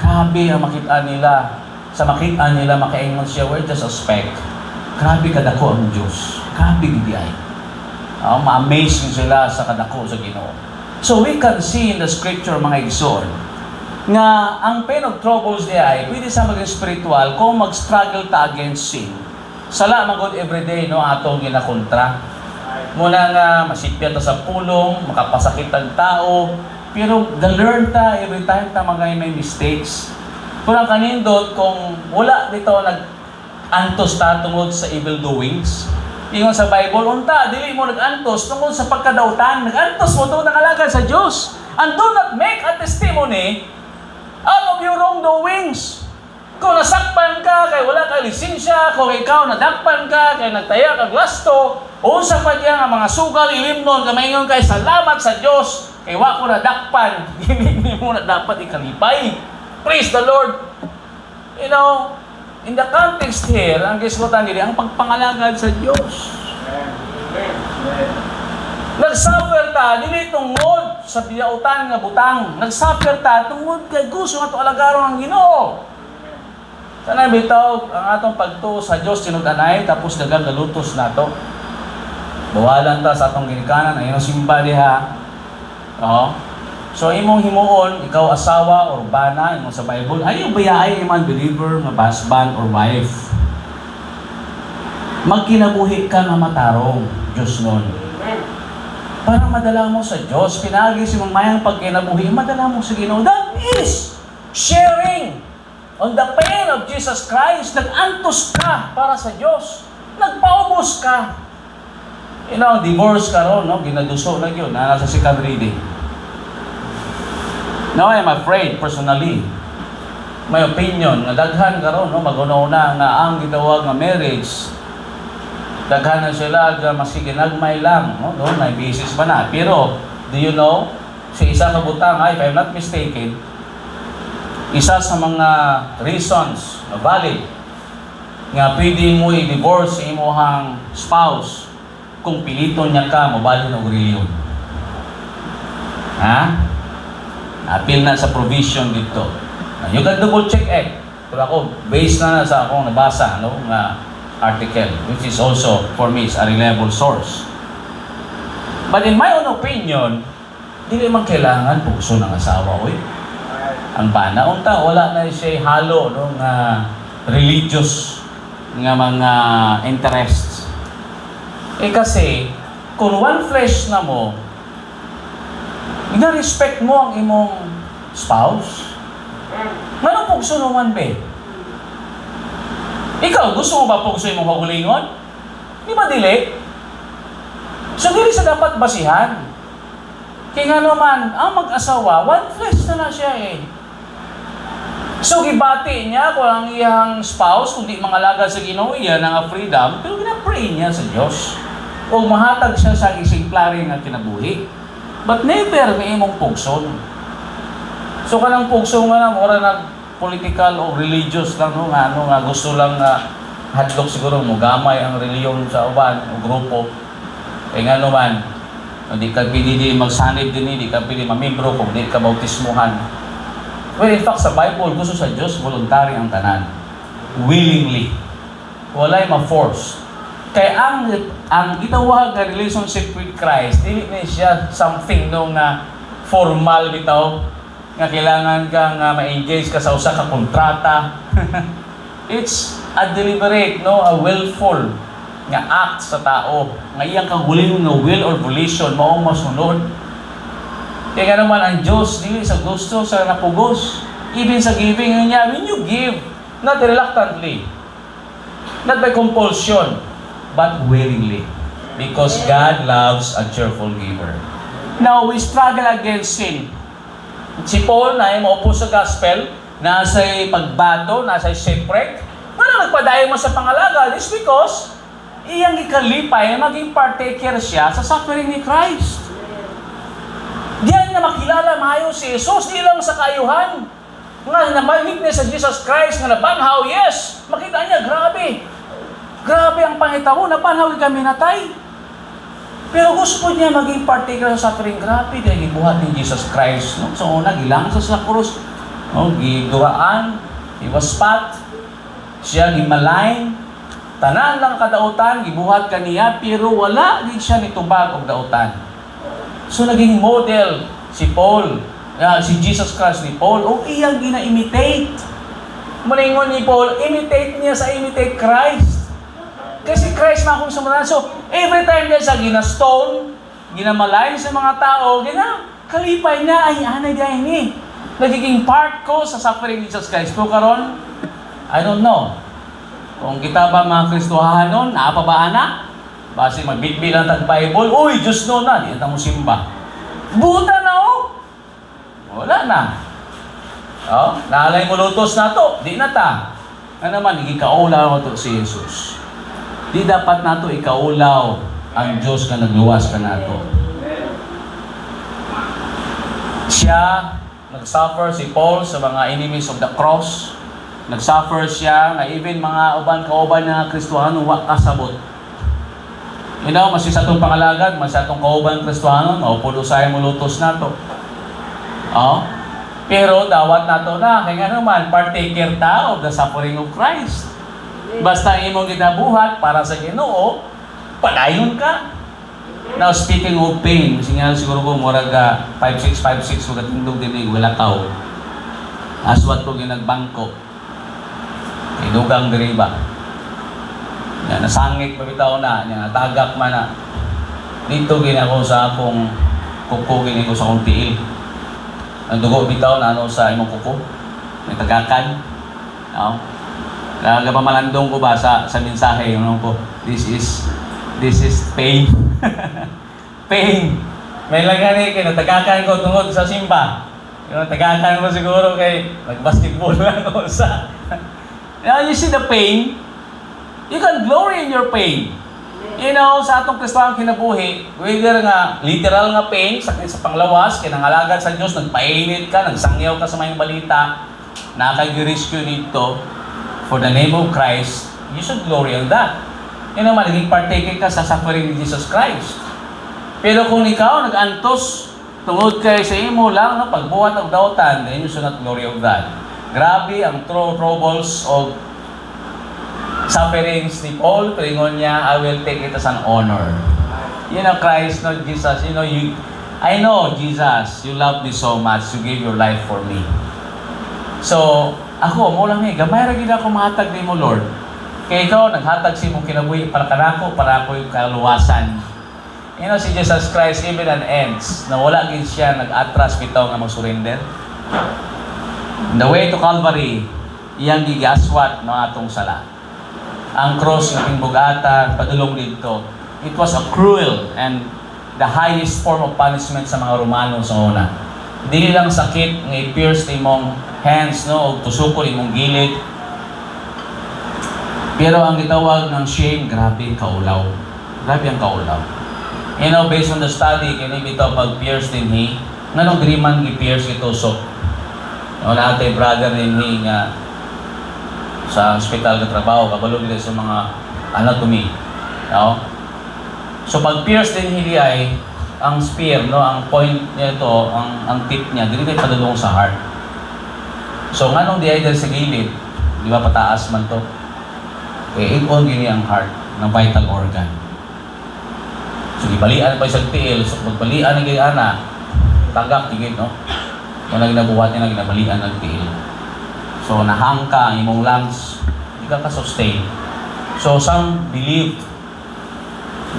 grabe ang makita nila. Sa makita nila, makaingon siya, we're just a speck. Grabe kadako ang Diyos. Grabe gidi ay. Ma-amaze sila sa kadako sa Ginoo. So we can see in the scripture, mga igsoon, nga ang pain of troubles di ay, pwede sa maging spiritual kung mag-struggle ta against sin. Sala magod everyday, no, atong ginakontra. Muna nga, masipya ta sa pulong, makapasakit ang tao, pero learn ta every time ta may mistakes. Kung kanindot, kung wala dito nag-antos ta tungod sa evil doings, ingon sa Bible, unta, dili mo nag-antos tungod sa pagkadautan, nag-antos mo tungod nakalagad sa Diyos. And do not make a testimony out of your wrongdoings. Kung nasakpan ka, kay wala kay lisensya, kung ikaw nadakpan ka, kay nagtaya kag lasto, unsa pa diya nga mga sugal ilimnon, kamaingon kay salamat sa Diyos. Kay wa ko na dakpan, hindi mo na dapat ikalipay. Praise the Lord. In the context here, ang gisgutan dili ang pagpangalagad sa Diyos. Nagsuffer ta dili tungod sa biyautan nga butang. Nagsuffer ta tungod kay gusto nga to alagaron ang Ginoo. Sana bitaw ang atong pagtuo sa Diyos tinud-anay tapos dagang galutos nato. Bawalan ta sa atong ginikanan ayon simba diha. So imong himuon, ikaw asawa or bana, imong sa Bible, ayaw bayaay imong believer nga husband or wife. Magkinabuhi ka nga matarong, Diyos nun. para madala mo sa Diyos. Pinagi si mayang pagkinabuhi, madala mo sa Ginoo. That is sharing on the pain of Jesus Christ. Nag-antos ka para sa Diyos. Nagpaubos ka. Divorce ka ron, no? Ginaduso na yun, nasa second reading. Now, I'm afraid, personally, my opinion, nga daghan ka ron, no? Mag-una nga ang gitawag nga marriage, daghan na sila, maski ginagmay lang, no? Doon, may basis pa na. Pero, do you know, sa isa ka butang, if I'm not mistaken, isa sa mga reasons na valid nga pwede mo i-divorce sa imohang spouse kung pilito niya ka, mabali ng reliyon. Ha? Appeal na sa provision dito. You can double check Pero ako, based na sa akong nabasa, no, nga article, which is also, for me, is a reliable source. But in my own opinion, hindi man kailangan pugso ng asawa, ang bana, unta, wala na siya halo, no, nga religious nga mga interests. Kasi, kung one flesh na mo, ina-respect mo ang imong spouse, manong pugso naman, be? Ikaw, gusto mo ba pugso imong kagulingon? Di ba dili? So, dili sa dapat basihan. Kaya nga naman, ang mag-asawa, one flesh na siya So, gibati niya kung ang iyang spouse, kung di mangalaga sa Ginoo, iyan ang freedom, pero ginapray niya sa Diyos. O mahatag siya sa exemplary nga kinabuhi. But never may imong pugson. So, kanang pugso nga na, mura na political o religious lang, no, nga gusto lang hadlok siguro mo gamay ang reliyon sa uban o grupo. Kaya nga naman, hindi ka pwede magsanib din, hindi ka pwede mamembro kung hindi ka bautismuhan. Well, in fact, sa Bible, gusto sa Diyos, voluntary ang tanan. Willingly. Walay ma-force. Kaya ang gitawag na relationship with Christ, hindi na siya something nung formal bitaw, nga kailangan ka nga ma-engage ka sa usa ka kontrata. It's a deliberate, no, a willful nga act sa tao. Nga iyang kaguling nga will or volition, maong masunod. Kaya naman ang Diyos, dili sa gusto, sa napugos. Even sa giving niya, when you give, not reluctantly, not by compulsion, but willingly. Because God loves a cheerful giver. Now, we struggle against sin. Si Paul na ay maupo sa gospel, nasa'y pagbato, nasa'y shipwreck, nagpadayo mo sa pangalaga. This because, iyang ikalipay, maging partaker siya sa suffering ni Christ. Diyan na makilala mayo si Jesus, di lang sa kayuhan. Nga na-witness sa Jesus Christ, nga nabanhaw, yes, makita niya, grabe. Grabe ang pangitaw, nabanhaw kami natay. Pero gusto po niya maging partaker sa suffering, grabe, dahil gibuhat ni Jesus Christ. No? So una, gilang sa krus, no? Giduraan, he was spat, siya gimalain, tanan lang kadautan, gibuhat kaniya, pero wala din siya nitubag og dautan. So, naging model si Paul, si Jesus Christ ni Paul, o iyang gina-imitate. Malingon ni Paul, imitate niya sa imitate Christ. Kasi Christ na akong sumunan. So, every time niya sa gina-stone, ginamalayan sa mga tao, kalipay niya, ay anay dahil ni. Nagiging part ko sa suffering ni Jesus Christ. Pero karon, I don't know. Kung kita ba mga Kristohahan nun, naapabaan na? Basi magbitbi lang tag-Bible, uy, Diyos no na, di mo simba. Buta na wala na. Naalay mo lutos na to, di na ta. Nga naman, ikaulaw mo to si Jesus. Di dapat na to ikaulaw ang Diyos na nagluwas ka na to. Siya, nagsuffer si Paul sa mga enemies of the cross. Nagsuffer siya, nga even mga uban-kauban na Kristohano, wak kasabot. Mas sa itong pangalagad, mas sa itong kauban Kristohano, maupulo sa'yo mo lutos na to. Pero dawat na to na, kaya nga naman, partaker ta of the suffering of Christ. Basta imong ginabuhat para sa Ginoo, padayon ka. Now, speaking of pain, signal siguro ko, murag 5656, kung katindog din wala tao. Aswat ko ginagbangko. Inugang diriba. Nasangit pabitaw na, natagak man na. dito gini ako sa akong kuko, gini ko sa akong tiil. Ang dugo bitaw na ano sa imong kuko, may tagakan. No? Kaya malandong ko ba sa mensahe, ano ko, this is pain. Pain. May lagani kay natagakan ko tungod sa simba. Yung natagakan ko siguro kay nag-basketball lang ako sa. Now you see the pain, you can glory in your pain. You know, sa atong Kristiyano kinabuhi, whether nga literal nga pain, sakit sa panglawas, kinangalagad sa Diyos, nagpainit ka, nagsangyaw ka sa mayong balita, nakag-rescue dito, for the name of Christ, you should glory on that. You know, magiging partake ka sa suffering ni Jesus Christ. Pero kung ikaw nag-antos, tungod kay sa imo lang, pagbuhat ng dautan, then you should not glory of that. Grabe ang troubles of sufferings ni Paul, turingon niya, I will take it as an honor. You know, Christ, not Jesus. You know, I know, Jesus, you love me so much, you gave your life for me. So, ako, mo lang gamay ra gid ako mahatag nimo, Lord. Kaya ikaw, naghatag si mong kinabuhi para kanako, para ako yung kaluwasan. You know, si Jesus Christ, even at ends, na wala gid siya nag-atras bitaw nga mag-surrender. The way to Calvary, iyang gigaswat ng atong sala. Ang cross ng bugatan, padulong dito, it was a cruel and the highest form of punishment sa mga Romano sa una. Dili lang sakit nga i-pierce imong hands, no, o tusukol imong gilid. Pero ang gitawag ng shame, grabe kaulaw. Grabe ang kaulaw. You know, based on the study, kini bitaw pag-pierce din nganong griman gi-pierce itusok. No, natin brother din nga sa hospital ka trabaho, kabalo nila sa mga anatomy. No? So pag-pierce din ay ang spear, no, ang point niya ito, ang tip niya, dili kay padulong sa heart. So nganong di ay sa gilid, di ba pataas man to? Ingon gini ang heart ng vital organ. So gibalian pa sa tiil, so magbalian ng ana, tagak tigid, no? Kung naginabuhat niya ginabalian ng tiil. So nahangka ang imong lungs, di ka sustain. So some believe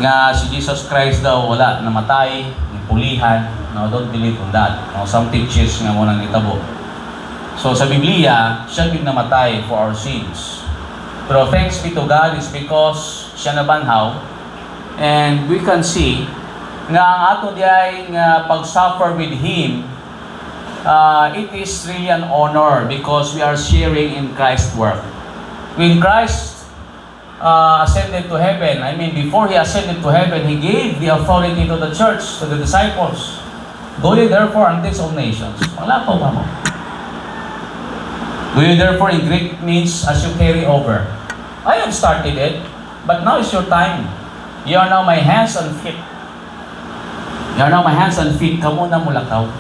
nga si Jesus Christ daw wala namatay, pulihan. No, don't believe on that. No, some teachers nga mo nang nitabo. So sa Biblia, siya din namatay for our sins. Pero thanks be to God is because siya nabanhaw. And we can see nga ang ato diay nga pag-suffer with Him, it is really an honor because we are sharing in Christ's work. When Christ ascended to heaven, I mean, before He ascended to heaven, He gave the authority to the church, to the disciples. Go ye therefore and teach all nations. Wala pa ba mo? Go ye therefore in Greek means as you carry over. I have started it, but now is your time. You are now my hands and feet. You are now my hands and feet. Kamu na mulakaw.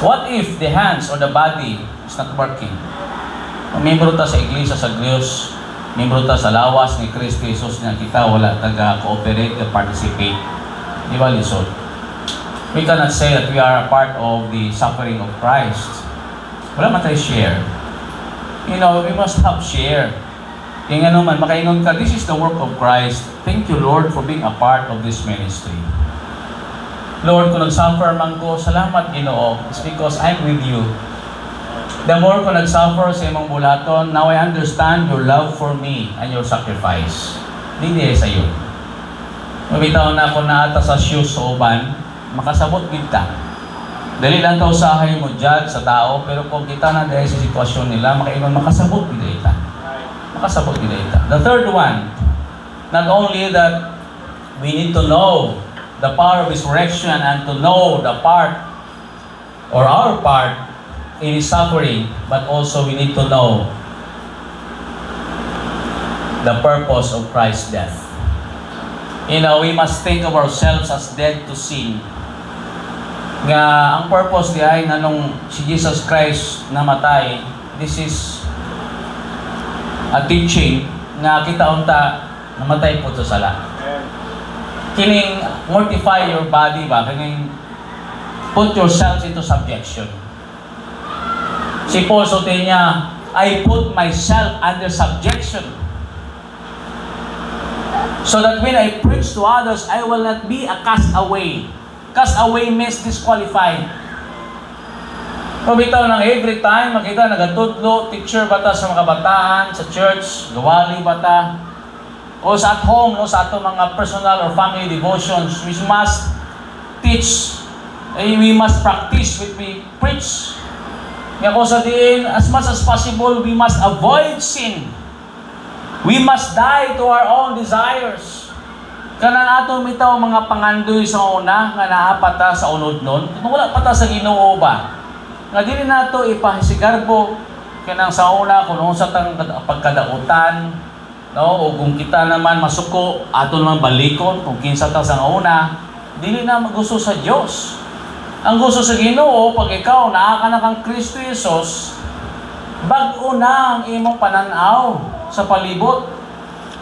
What if the hands or the body is not working? Membro ta sa iglesia sa Diyos, membro ta sa lawas ni Kristo Jesus na kita wala taga-cooperate and participate. Di ba lisod? We cannot say that we are a part of the suffering of Christ. Wala man tayo share. You know, we must have share. Kaya nga naman, makaingon ka, this is the work of Christ. Thank you, Lord, for being a part of this ministry. Lord, kung nag-suffer man ko, salamat, Ginoo. It's because I'm with you. The more ko nag-suffer sa imong bulaton, now I understand your love for me and your sacrifice. Hindi sa iyo. Mabitaw na ako na ata sa shoes sa uban, makasabot kita. Dali lang ka usahay mo judge sa tao, pero kung kita na dahil sa sitwasyon nila, makaingon, makasabot kita. Makasabot kita. The third one, not only that we need to know the power of resurrection and to know the part or our part in His suffering, but also we need to know the purpose of Christ's death. You know, we must think of ourselves as dead to sin. Nga ang purpose di ay nanong si Jesus Christ namatay, this is a teaching nga kita unta namatay po sa sala. Kining mortify your body ba? Kining put yourselves into subjection. Si Paul sote niya, I put myself under subjection. So that when I preach to others, I will not be a castaway. Castaway means disqualified. Pabitaw ng every time, makita nagatudlo, teacher bata sa mga kabataan, sa church, gawali bata, o sa at home, no, sa atong mga personal or family devotions, we must teach, we must practice what we preach. Nga ko sa diin, as much as possible, we must avoid sin. We must die to our own desires. Kanang atong bitaw mga pangandoy sa una, nga naapata sa unod nun, kung wala pata sa Ginoo ba? Nga dili nato ipahisigarbo kanang sa una kung sa tang pagkadautan, no, o kung kita naman masuko ato naman balikon kung kinsa ta sa una, dili na magusto sa Dios. Ang gusto sa Ginoo, pag ikaw naa ka na kang Kristo Jesus, bag-o na ang imong pananaw sa palibot.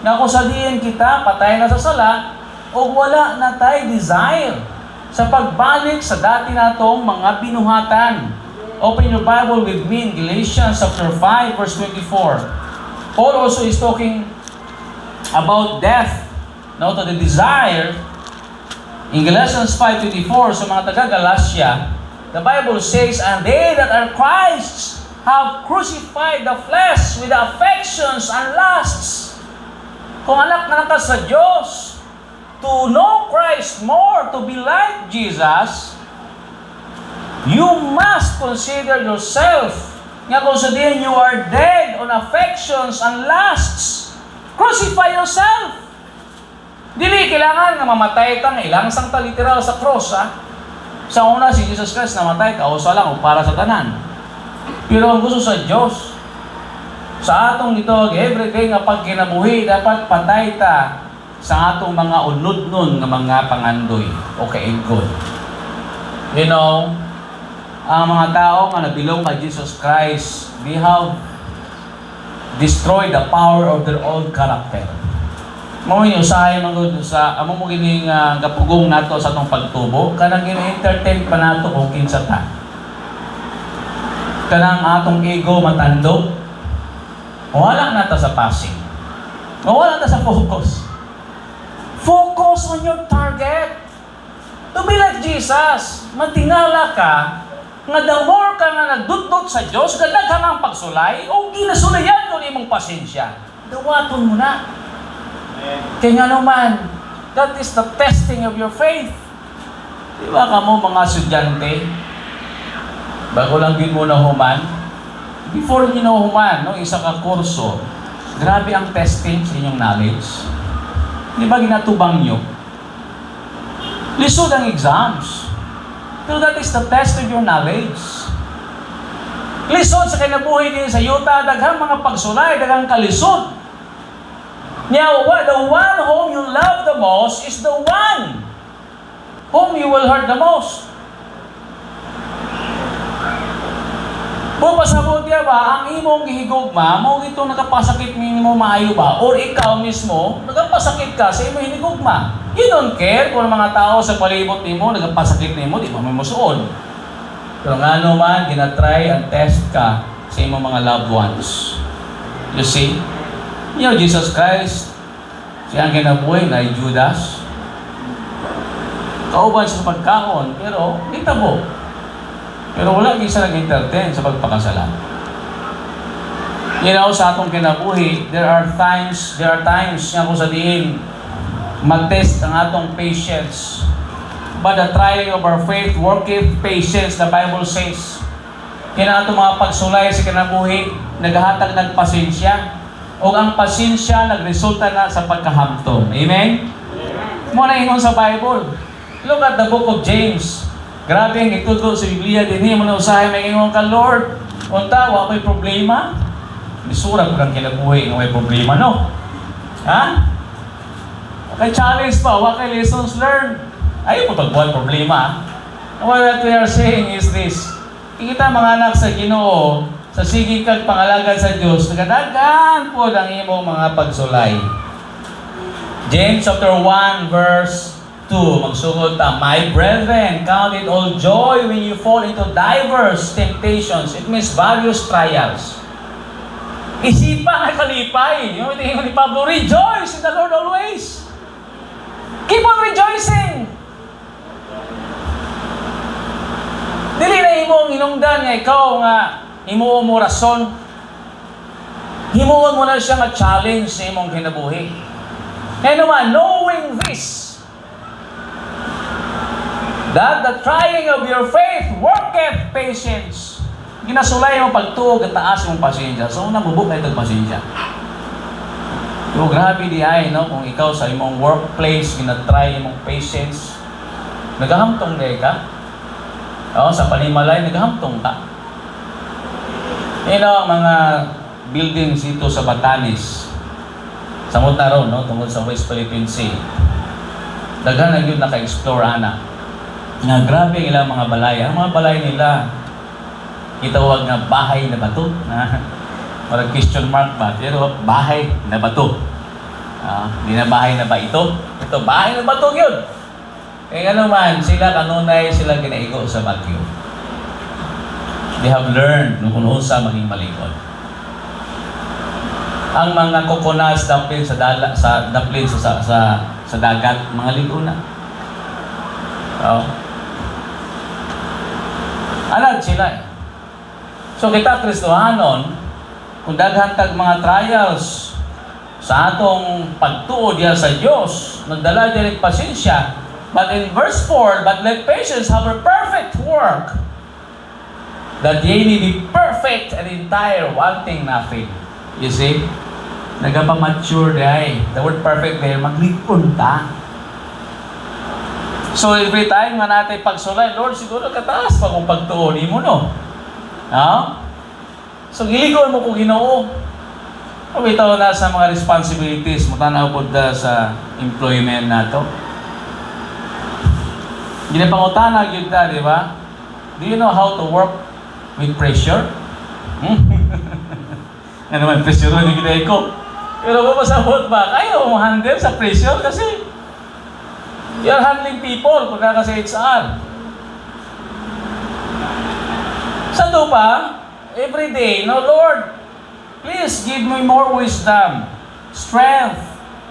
Nga kung sa diin kita patay na sa sala o wala na tay desire sa pagbalik sa dati natong mga binuhatan. Open your Bible with me in Galatians chapter 5 verse 24. Paul also is talking about death, no, to the desire. In Galatians 5:24, sa mga taga-Galatia, the Bible says, "And they that are Christ's have crucified the flesh with the affections and lusts." Kung anak na ka sa Diyos, to know Christ more, to be like Jesus, you must consider yourself nga kung sabihin you are dead on affections and lusts. Crucify yourself. Dili kailangan nga mamatay ka nga ilang sang literal sa cross, ha? Sa una, si Jesus Christ namatay ka o sa lang o para sa tanan. Pero ang gusto sa Diyos, sa atong ito, everyday nga pagkinabuhi, dapat patay ta sa atong mga unod nun nga mga pangandoy o kaingkod. You know, ang mga tao nga nabilong kay Jesus Christ, they have destroyed the power of their own character. Mo yung usahay mangod sa amo mo gining gapugong nato sa atong pagtubo, kanang gina-entertain pa nato kung kinsa ta. Kanang atong ego matandog. Wala na ta sa passing. Wala na sa focus. Focus on your target. To be like Jesus, matingala ka nga the more ka nga nagdudot sa Diyos, gadaghang ang pagsulay, o ginasulayan mo imong pasensya. Dawaton mo na. Kaya nga naman, that is the testing of your faith. Di ba ka mo mga estudyante, bago lang din mo na human, before you know human, no, isa ka kurso, grabe ang testing sa inyong knowledge. Di ba ginatubang nyo? Lisod ang exams. So that is the test of your knowledge. Lisod sa kinabuhi din sa yuta, daghang mga pagsulay, daghang kalisod. Now, the one whom you love the most is the one whom you will hurt the most. Kung pasabot niya ba, ang imong gihigugma, mo itong nagapasakit mo maayo ba? Or ikaw mismo, nagapasakit ka sa imong hinigugma. You don't care kung mga tao sa palibot nimo nagapasakit nimo, di ba may musuon. Pero nga naman, ginatry and test ka sa imong mga loved ones. You see? You know, Jesus Christ, siyang kinabuhi na Judas. Kauban sa pagkaon, pero ditabo. Pero wala isa nag-entertain sa pagpakasala. You know, sa atong kinabuhi, there are times nga kung sabihin, mag-test ang atong patience. But the trying of our faith worketh patience, the Bible says. Kaya atong mga pagsulay sa kinabuhi, naghahatag ng pasensya. O ang pasensya nagresulta na sa pagkahamton. Amen? Muna ingon sa Bible. Look at the book of James. Grabe ang ituto sa Biblia din. Hindi mo na usahay may ingon ka, Lord. Unta, wala may problema. Misura ko kang kinabuhi na may problema, no? Ha? Okay, challenge pa. Wala kay lessons learned. Ayaw po tagbuhan problema. What we are saying is this. Kita mga anak sa Ginoo, sa sige kag pangalagan sa Dios, nagadagan po ang imong mga pagsulay. James chapter 1 verse 2, magsugod ta, "My brethren, count it all joy when you fall into diverse temptations." It means various trials. Isipa nga kalipay. Yung tingin ni Pablo, rejoice in the Lord always. nga ikaw nga himuon mo rason, himuon mo na siya nga challenge sa imong kinabuhi. Kaya naman, knowing this, that the trying of your faith worketh patience. Ginasulay mo pagtuog at taas mong pasensya. So, una mubuk na itong pasensya. So, grabe di ay, no? Kung ikaw sa imong workplace, ginatry imong patience, nagahamtong na ka. O, sa panimalay, nagahamtong ka. Mga buildings dito sa Batanes, samot na ron, no? Tungkol sa West Philippine Sea. Daghan na yun naka-explore, ana. Nga grabe ang ilang mga balay. Ang mga balay nila, itawag nga bahay na bato. Parang question mark ba? Pero bahay na bato. Hindi na bahay na ba ito? Ito, bahay na bato yun. Kaya naman, sila kanunay, sila ginaigo sa bagyo. They have learned kung sa maging malikot. Ang mga coconuts dumpling sa dagat, mga ligo na. Alag sila eh. So kita Kristohanon, kung daghan tag mga trials sa atong pagtuo diya sa Dios, nagdala diya pasensya. But in verse 4, but let patience have a perfect work, that ye may be perfect and entire, wanting nothing. You see? Nagapamature diya. The word perfect there, maglikon ta. So every time nga natin pagsulay, Lord, siguro kataas pa kung pagtuon mo, no? So giligon mo kung Ginoo. Bitaw na sa mga responsibilities mo, tanaw po sa employment nato. Ginapangutanag yun ta, di ba? Do you know how to work with pressure? Ano naman, pressure yung ginay ko. Pero mapasabot ba? Kaya mo handle sa pressure kasi you're handling people kung naka sa HR. Sa pa, every day, no, Lord, please give me more wisdom, strength.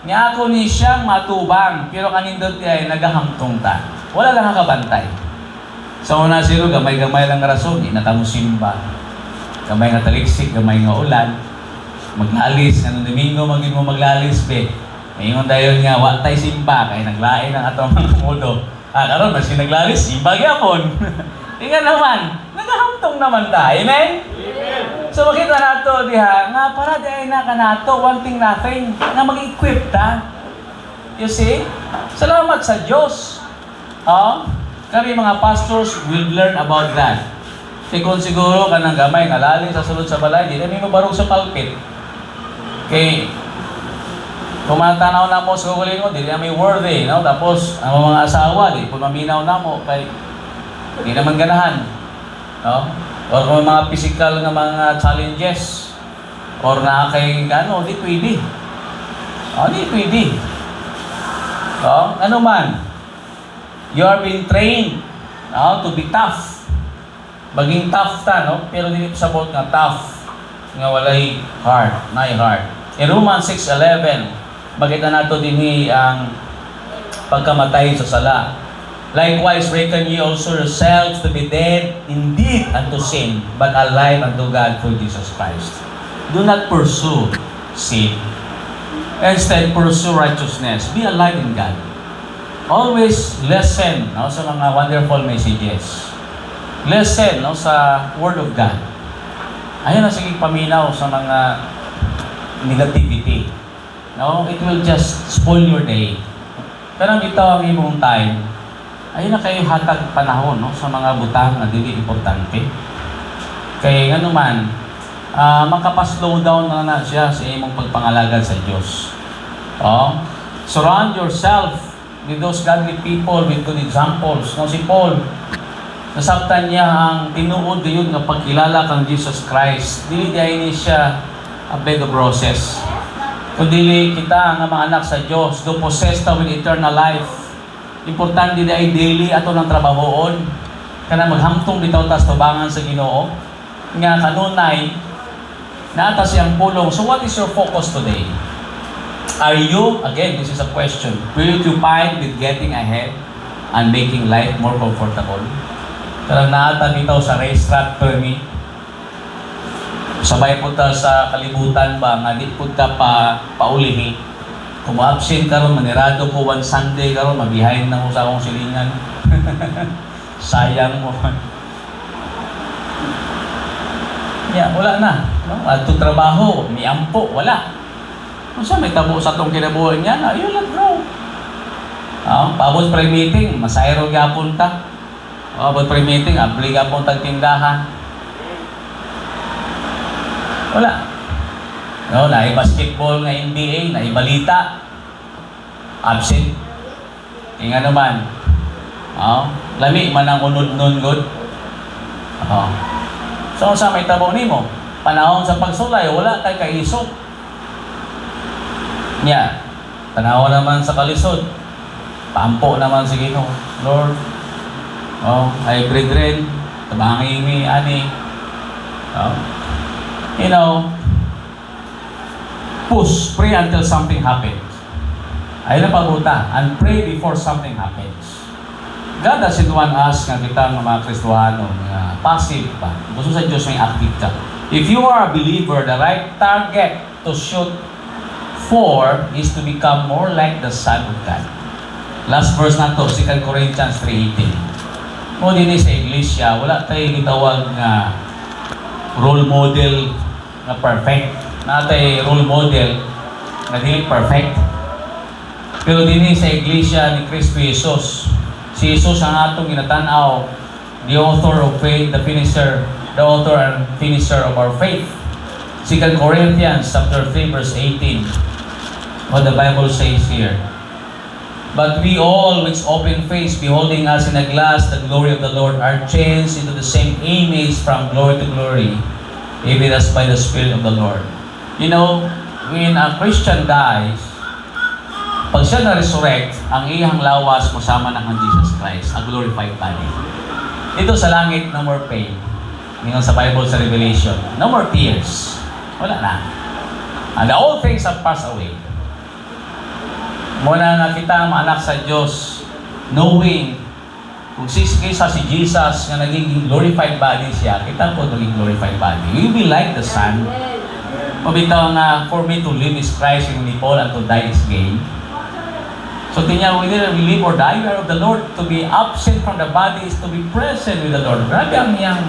Nga ako ni siyang matubang, pero kanindot ay nagahamtong ta. Wala lang kakabantay. Sa una silo, gamay-gamay lang rason, inatamusimba. Gamay nga taliksik, gamay nga ulan. Maglalis, ano Domingo, magin mo maglalis, be. Ngayon dahil nga, watay simba, kaya naglain ang atong mga mudo. Karon, mas naglalis, simba gyapon. Ika naman, nagahamtong naman tayo, amen? Amen. So makita nato diha, nga para di na ka nato, wanting nothing, nga mag-equip ta. You see? Salamat sa Diyos. Kami mga pastors will learn about that. Kung siguro ka nang gamay, nalali sa sulod sa balay, di kami mabarog sa pulpit. Okay, kung matanaw na mo sa kukuling mo, di na may worthy, no? Tapos, ang mga asawa, di kung maminaw na mo, kay di naman ganahan. No? Or kung mga physical na mga challenges, or na kay, di pwede. Di pwede. Ano man, you are being trained to be tough. Maging tough ta, no? Pero dili sa sabot nga tough. Nga walay hard, nay hard. In Romans 6:11, makita nato dinhi ang pagkamatay sa sala. Likewise, reckon ye also yourselves to be dead indeed unto sin, but alive unto God through Jesus Christ. Do not pursue sin. Instead, pursue righteousness. Be alive in God. Always listen sa mga wonderful messages. Listen sa Word of God. Ayaw na sige paminaw sa mga negativity. No? It will just spoil your day. Pero bitaw ang imong time, ayun na kayo hatag panahon sa mga butang na dili importante. Kaya nga naman, makapa-slow down na siya sa imong pagpangalagad sa Diyos. Surround yourself with those godly people, with good examples. Si Paul, nasabtan niya ang tinuod yun na pagkilala kang Jesus Christ. Dili diay ni siya a bed of roses. Kundi kita nga mga anak sa Diyos, do possess ta with eternal life. Importante di ay daily ato ng trabahoon. Kana maghamtong bitaw tas tubangan sa Ginoo. Nga kanunay, naata siyang pulong. So what is your focus today? Are you, again, this is a question, preoccupied with getting ahead and making life more comfortable? Karang naata bitaw sa racetrack permit. Sabay punta sa kalibutan ba nga di punta paulihi. Kung absent karon manirado ko one Sunday karon mabihayin na ko sa akong silingan. Sayang mo. Wala na. No? At trabaho, may ampo, wala. Kung siya may tabo sa itong kinabuhay niya, ayun lang bro. Paabot pre-meeting, masayro gapon ta. Paabot pre-meeting, abli gapon tag tindahan. Wala. No, basketball nga NBA, balita. Absent. Nga naman. Lami man ang unod nun good. So sa may tabo nimo, panahon sa pagsulay, wala kay kaisog. Tanaw naman sa kalisod. Pampo naman sa Ginoo. Lord, ay brethren, tabangi mi ani. Pray until something happens. Ayun na pabuta, and pray before something happens. God doesn't want us nga kita ng mga Kristohano nga passive pa. Gusto sa Diyos may active ka. If you are a believer, the right target to shoot for is to become more like the Son of God. Last verse na to, 2 Corinthians 3:18. Mo din sa iglesia, wala tayo gitawag nga role model na perfect. Natay role model na dili perfect. Pero din sa iglesia ni Kristo Jesus, si Jesus ang atong ginatanaw, the author of faith, the author and finisher of our faith. 2 Corinthians chapter 3 verse 18. What the Bible says here. But we all, which open face, beholding us in a glass the glory of the Lord, are changed into the same image from glory to glory, even as by the Spirit of the Lord. When a Christian dies, pag siya na-resurrect, ang iyang lawas kasama ng Jesus Christ, a glorified body. Dito sa langit, no more pain. Ngayon sa Bible, sa Revelation, no more tears. Wala na. And all things have passed away. Muna nga kita maanak sa Diyos, knowing kung kaysa si Jesus nga naging glorified body siya, kita po naging glorified body. We will be like the Son. Mabitaw nga, for me to live is Christ, and we fall and to die is gain. So tinya, whether we live or die, we are of the Lord. To be absent from the body is to be present with the Lord. Grabe ang iyang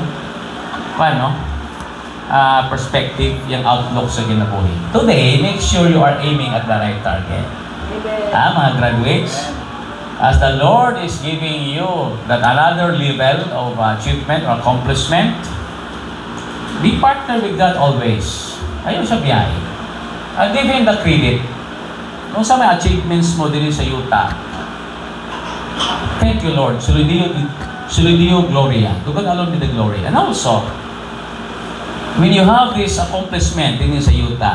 perspective, yung outlook sa kinabuhi. Today, make sure you are aiming at the right target. Mga graduates, as the Lord is giving you that another level of achievement or accomplishment, be partner with God always. Ayun siya biyahe. And give Him the credit. Nung sa may achievements mo din sa yuta, thank you Lord, Sulidio Gloria. Dugan alone with the glory. And also, when you have this accomplishment din sa yuta,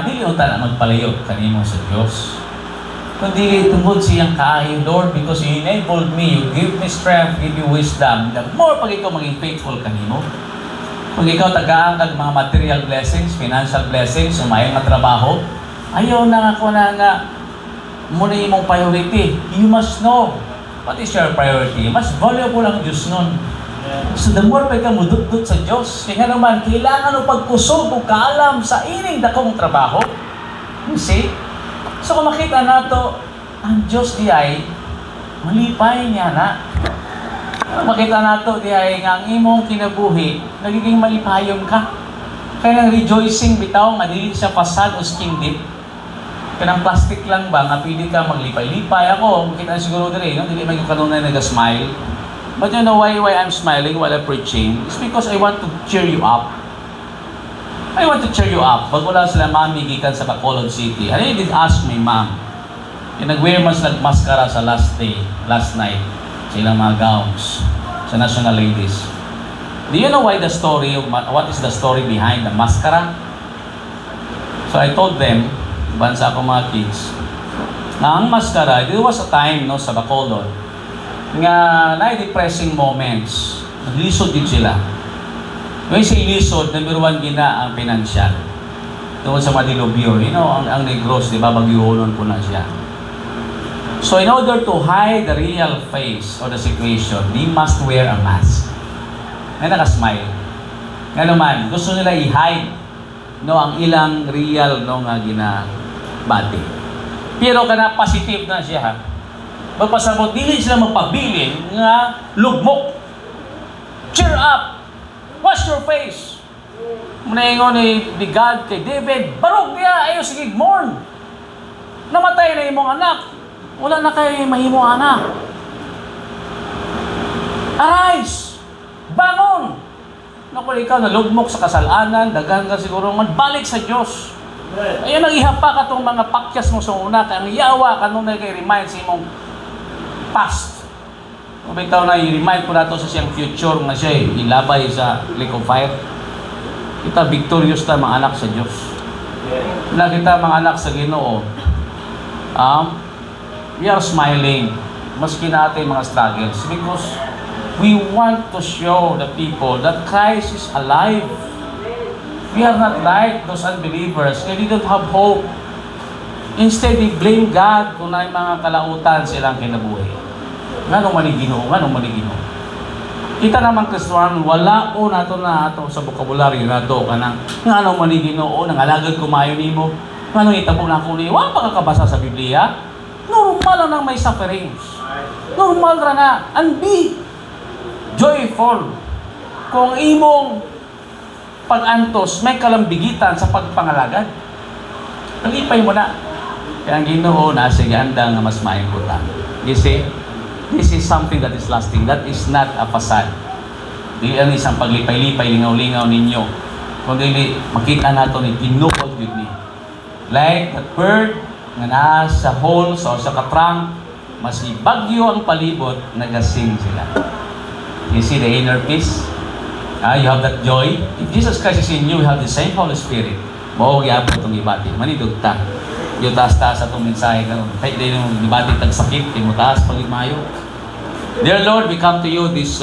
hindi yuta na magpalayot kanimo sa Diyos. Kundi tungkol siyang kaayo, Lord, because you enabled me, you give me strength, give me wisdom. The more pag ikaw maging faithful kanimo, pag ikaw tagaan kag mga material blessings, financial blessings, umayang na trabaho, ayaw na ako na nga muna imong priority. You must know what is your priority. Mas valuable ang Diyos nun. So the more pa ikaw mudut-dut sa Diyos, kaya naman, kailangan o pagkusog o kaalam sa ining dakong trabaho. You see? So kung makita nato, ang Diyos di ay malipay niya na. Makita nato di ay nga ang imong kinabuhi, nagiging malipayon ka. Kaya nang rejoicing bitaw, nga dili siya pasad o skin deep. Kanang plastic lang ba, nga pili ka maglipay-lipay. Ako, makita siguro diri, no? Dili man yung kanunay nag-smile. But you know why I'm smiling while I'm preaching? It's because I want to cheer you up. I want to cheer you up. Pag wala sila mami gikan sa Bacolod City, I did ask my mom. Yung nag-wear mas nag-maskara sa last night, sa ilang mga gowns, sa National Ladies. Do you know what is the story behind the mascara? So I told them, bansa ako mga kids, na ang mascara, there was a time sa Bacolod, nga na-depressing moments, naglisod din sila. When say lisod, number one gina ang pinansyal. Doon sa Madilobyo, ang Negros, di ba, bagyuhonon po na siya. So in order to hide the real face of the situation, we must wear a mask. May naka-smile. Nga naman, gusto nila i-hide ang ilang real nga ginabati. Pero kana positive na siya ha. Magpasabot, dili sila magpabilin nga lugmok. Cheer up! Wash your face! Munaingon ni God kay David, barog niya, ayaw sige, mourn! Namatay na imong anak. Wala na kayo mahimo anak. Arise! Bangon! Naku, ikaw nalugmok sa kasalanan, dagan ka siguro man, balik sa Diyos. Ayan ang ihapa ka itong mga pakyas mo sa una, kaya ang yawa ka nung nag-remind sa imong past. Kung bitaw na i-remind ko na ito sa siyang future nga siya ilabay sa lake of fire. Kita victorious ta mga anak sa Diyos. Na kita mga anak sa Ginoo. We are smiling maski natin mga struggles because we want to show the people that Christ is alive. We are not like those unbelievers. They don't have hope. Instead, they blame God kung na mga kalautan silang kinabuhi. Nganong maligino? Kita naman Kristohan, wala o nato na ato sa vocabulary nato kanang nganong maligino o nangalagad kumayo nimo. Nganong itabo na ako niyo? Wala pa kakabasa sa Biblia? Normal lang may sufferings. Normal ra na. And be joyful. Kung imong pag-antos, may kalambigitan sa pagpangalagad. Nalipay mo na. Kaya ang Ginoo na sige andang nga mas maingkutan. You see? This is something that is lasting. That is not a facade. Dili ang isang paglipay-lipay, lingaw-lingaw ninyo. Kundi makita nato ni tinuod yun ni. Like that bird nga nasa hole o sa katrang, mas ibagyo ang palibot, nagasing sila. You see the inner peace? You have that joy. If Jesus Christ is in you, you have the same Holy Spirit. Mao gyapon itong ibati. Manidog ta. Yung taas-taas atong mensahe karon. Kahit din yung ibati tagsakit, yung taas pagit mayo. Dear Lord, we come to you this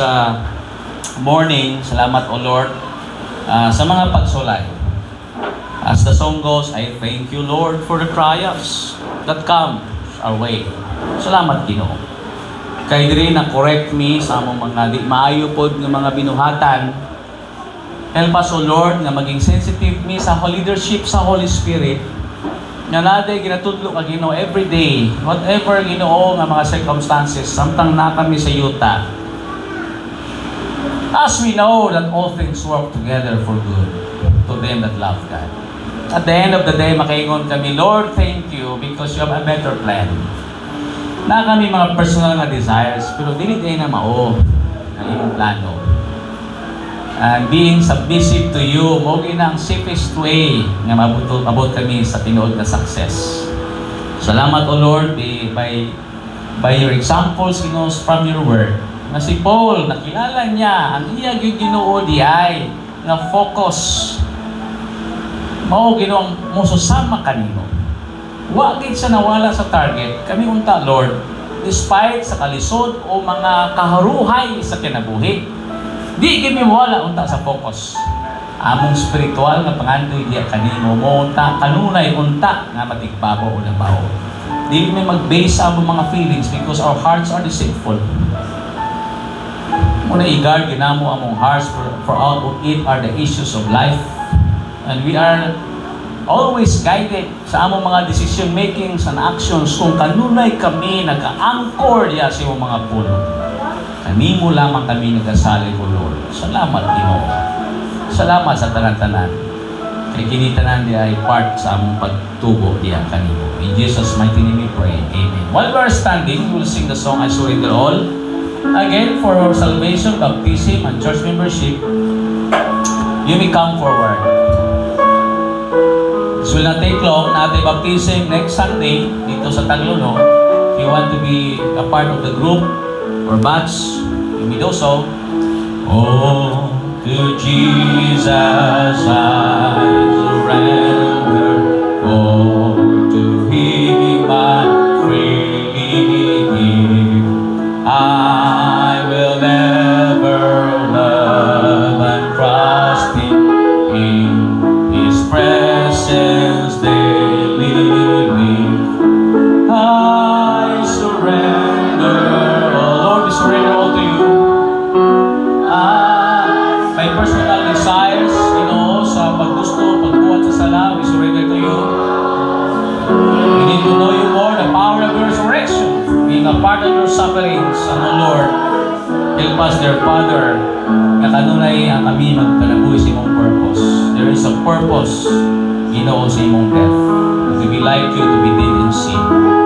morning. Salamat O Lord sa mga pagsulay. As the song goes, I thank you Lord for the triumphs that come our way. Salamat Ginoo. Kay diri na correct me sa among mga di maayo pod nga mga binuhatan. Help us O Lord nga maging sensitive me sa leadership sa Holy Spirit. Nga naday ginatudlo ka Ginoo every day. Whatever Ginoo nga mga circumstances, samtang na kami sa yuta. As we know that all things work together for good to them that love God. At the end of the day, makaingon kami, Lord, thank you because you have a better plan. Na kami mga personal na desires, pero dili na mao ang iyong plano. And being submissive to you, mo ang safest way nga mabot kami sa tinuod na success. Salamat O Lord, by your examples, from your word. Na si Paul, nakilala niya ang iya Ginoo diay nga focus. Mao Ginoong mo susama kanino. Wa gid sa nawala sa target. Kami unta Lord, despite sa kalisod o mga kaharuhay sa kinabuhi. Di gid mi wala unta sa focus. Among spiritual nga pangandoy diya kanimo mo unta kanunay unta nga matigbabaw o labaw. Di mi mag-base sa among mga feelings because our hearts are deceitful. Muna i-guard ginamo among hearts for out of it are the issues of life. And we are always guided sa among mga decision makings and actions kung kanunay kami nag-anchor diya sa imong mga puno. Kanimo lamang kami nagasalig O Lord. Salamat Ginoo. Salamat sa tanan-tanan. Kay kinitanan diya ay part sa among pagtubo diya kanimo. In Jesus' mighty name we pray. Amen. While we are standing, we will sing the song I Surrender All. Again, for our salvation, baptism, and church membership, you may come forward. This will not take long. Natin baptism next Sunday dito sa Tagluno. If you want to be a part of the group or batch, you may do so. Oh, to Jesus I surrender. Oh, to Him I freely give. I will never love and trust Him in His presence daily live. I surrender. a part of your sufferings, ang Lord, help us, dear Father, nga kanunay ang kami magkanabuhi sa imong purpose. There is a purpose, Ginoo, sa imong death. To be like you, to be dead in sin.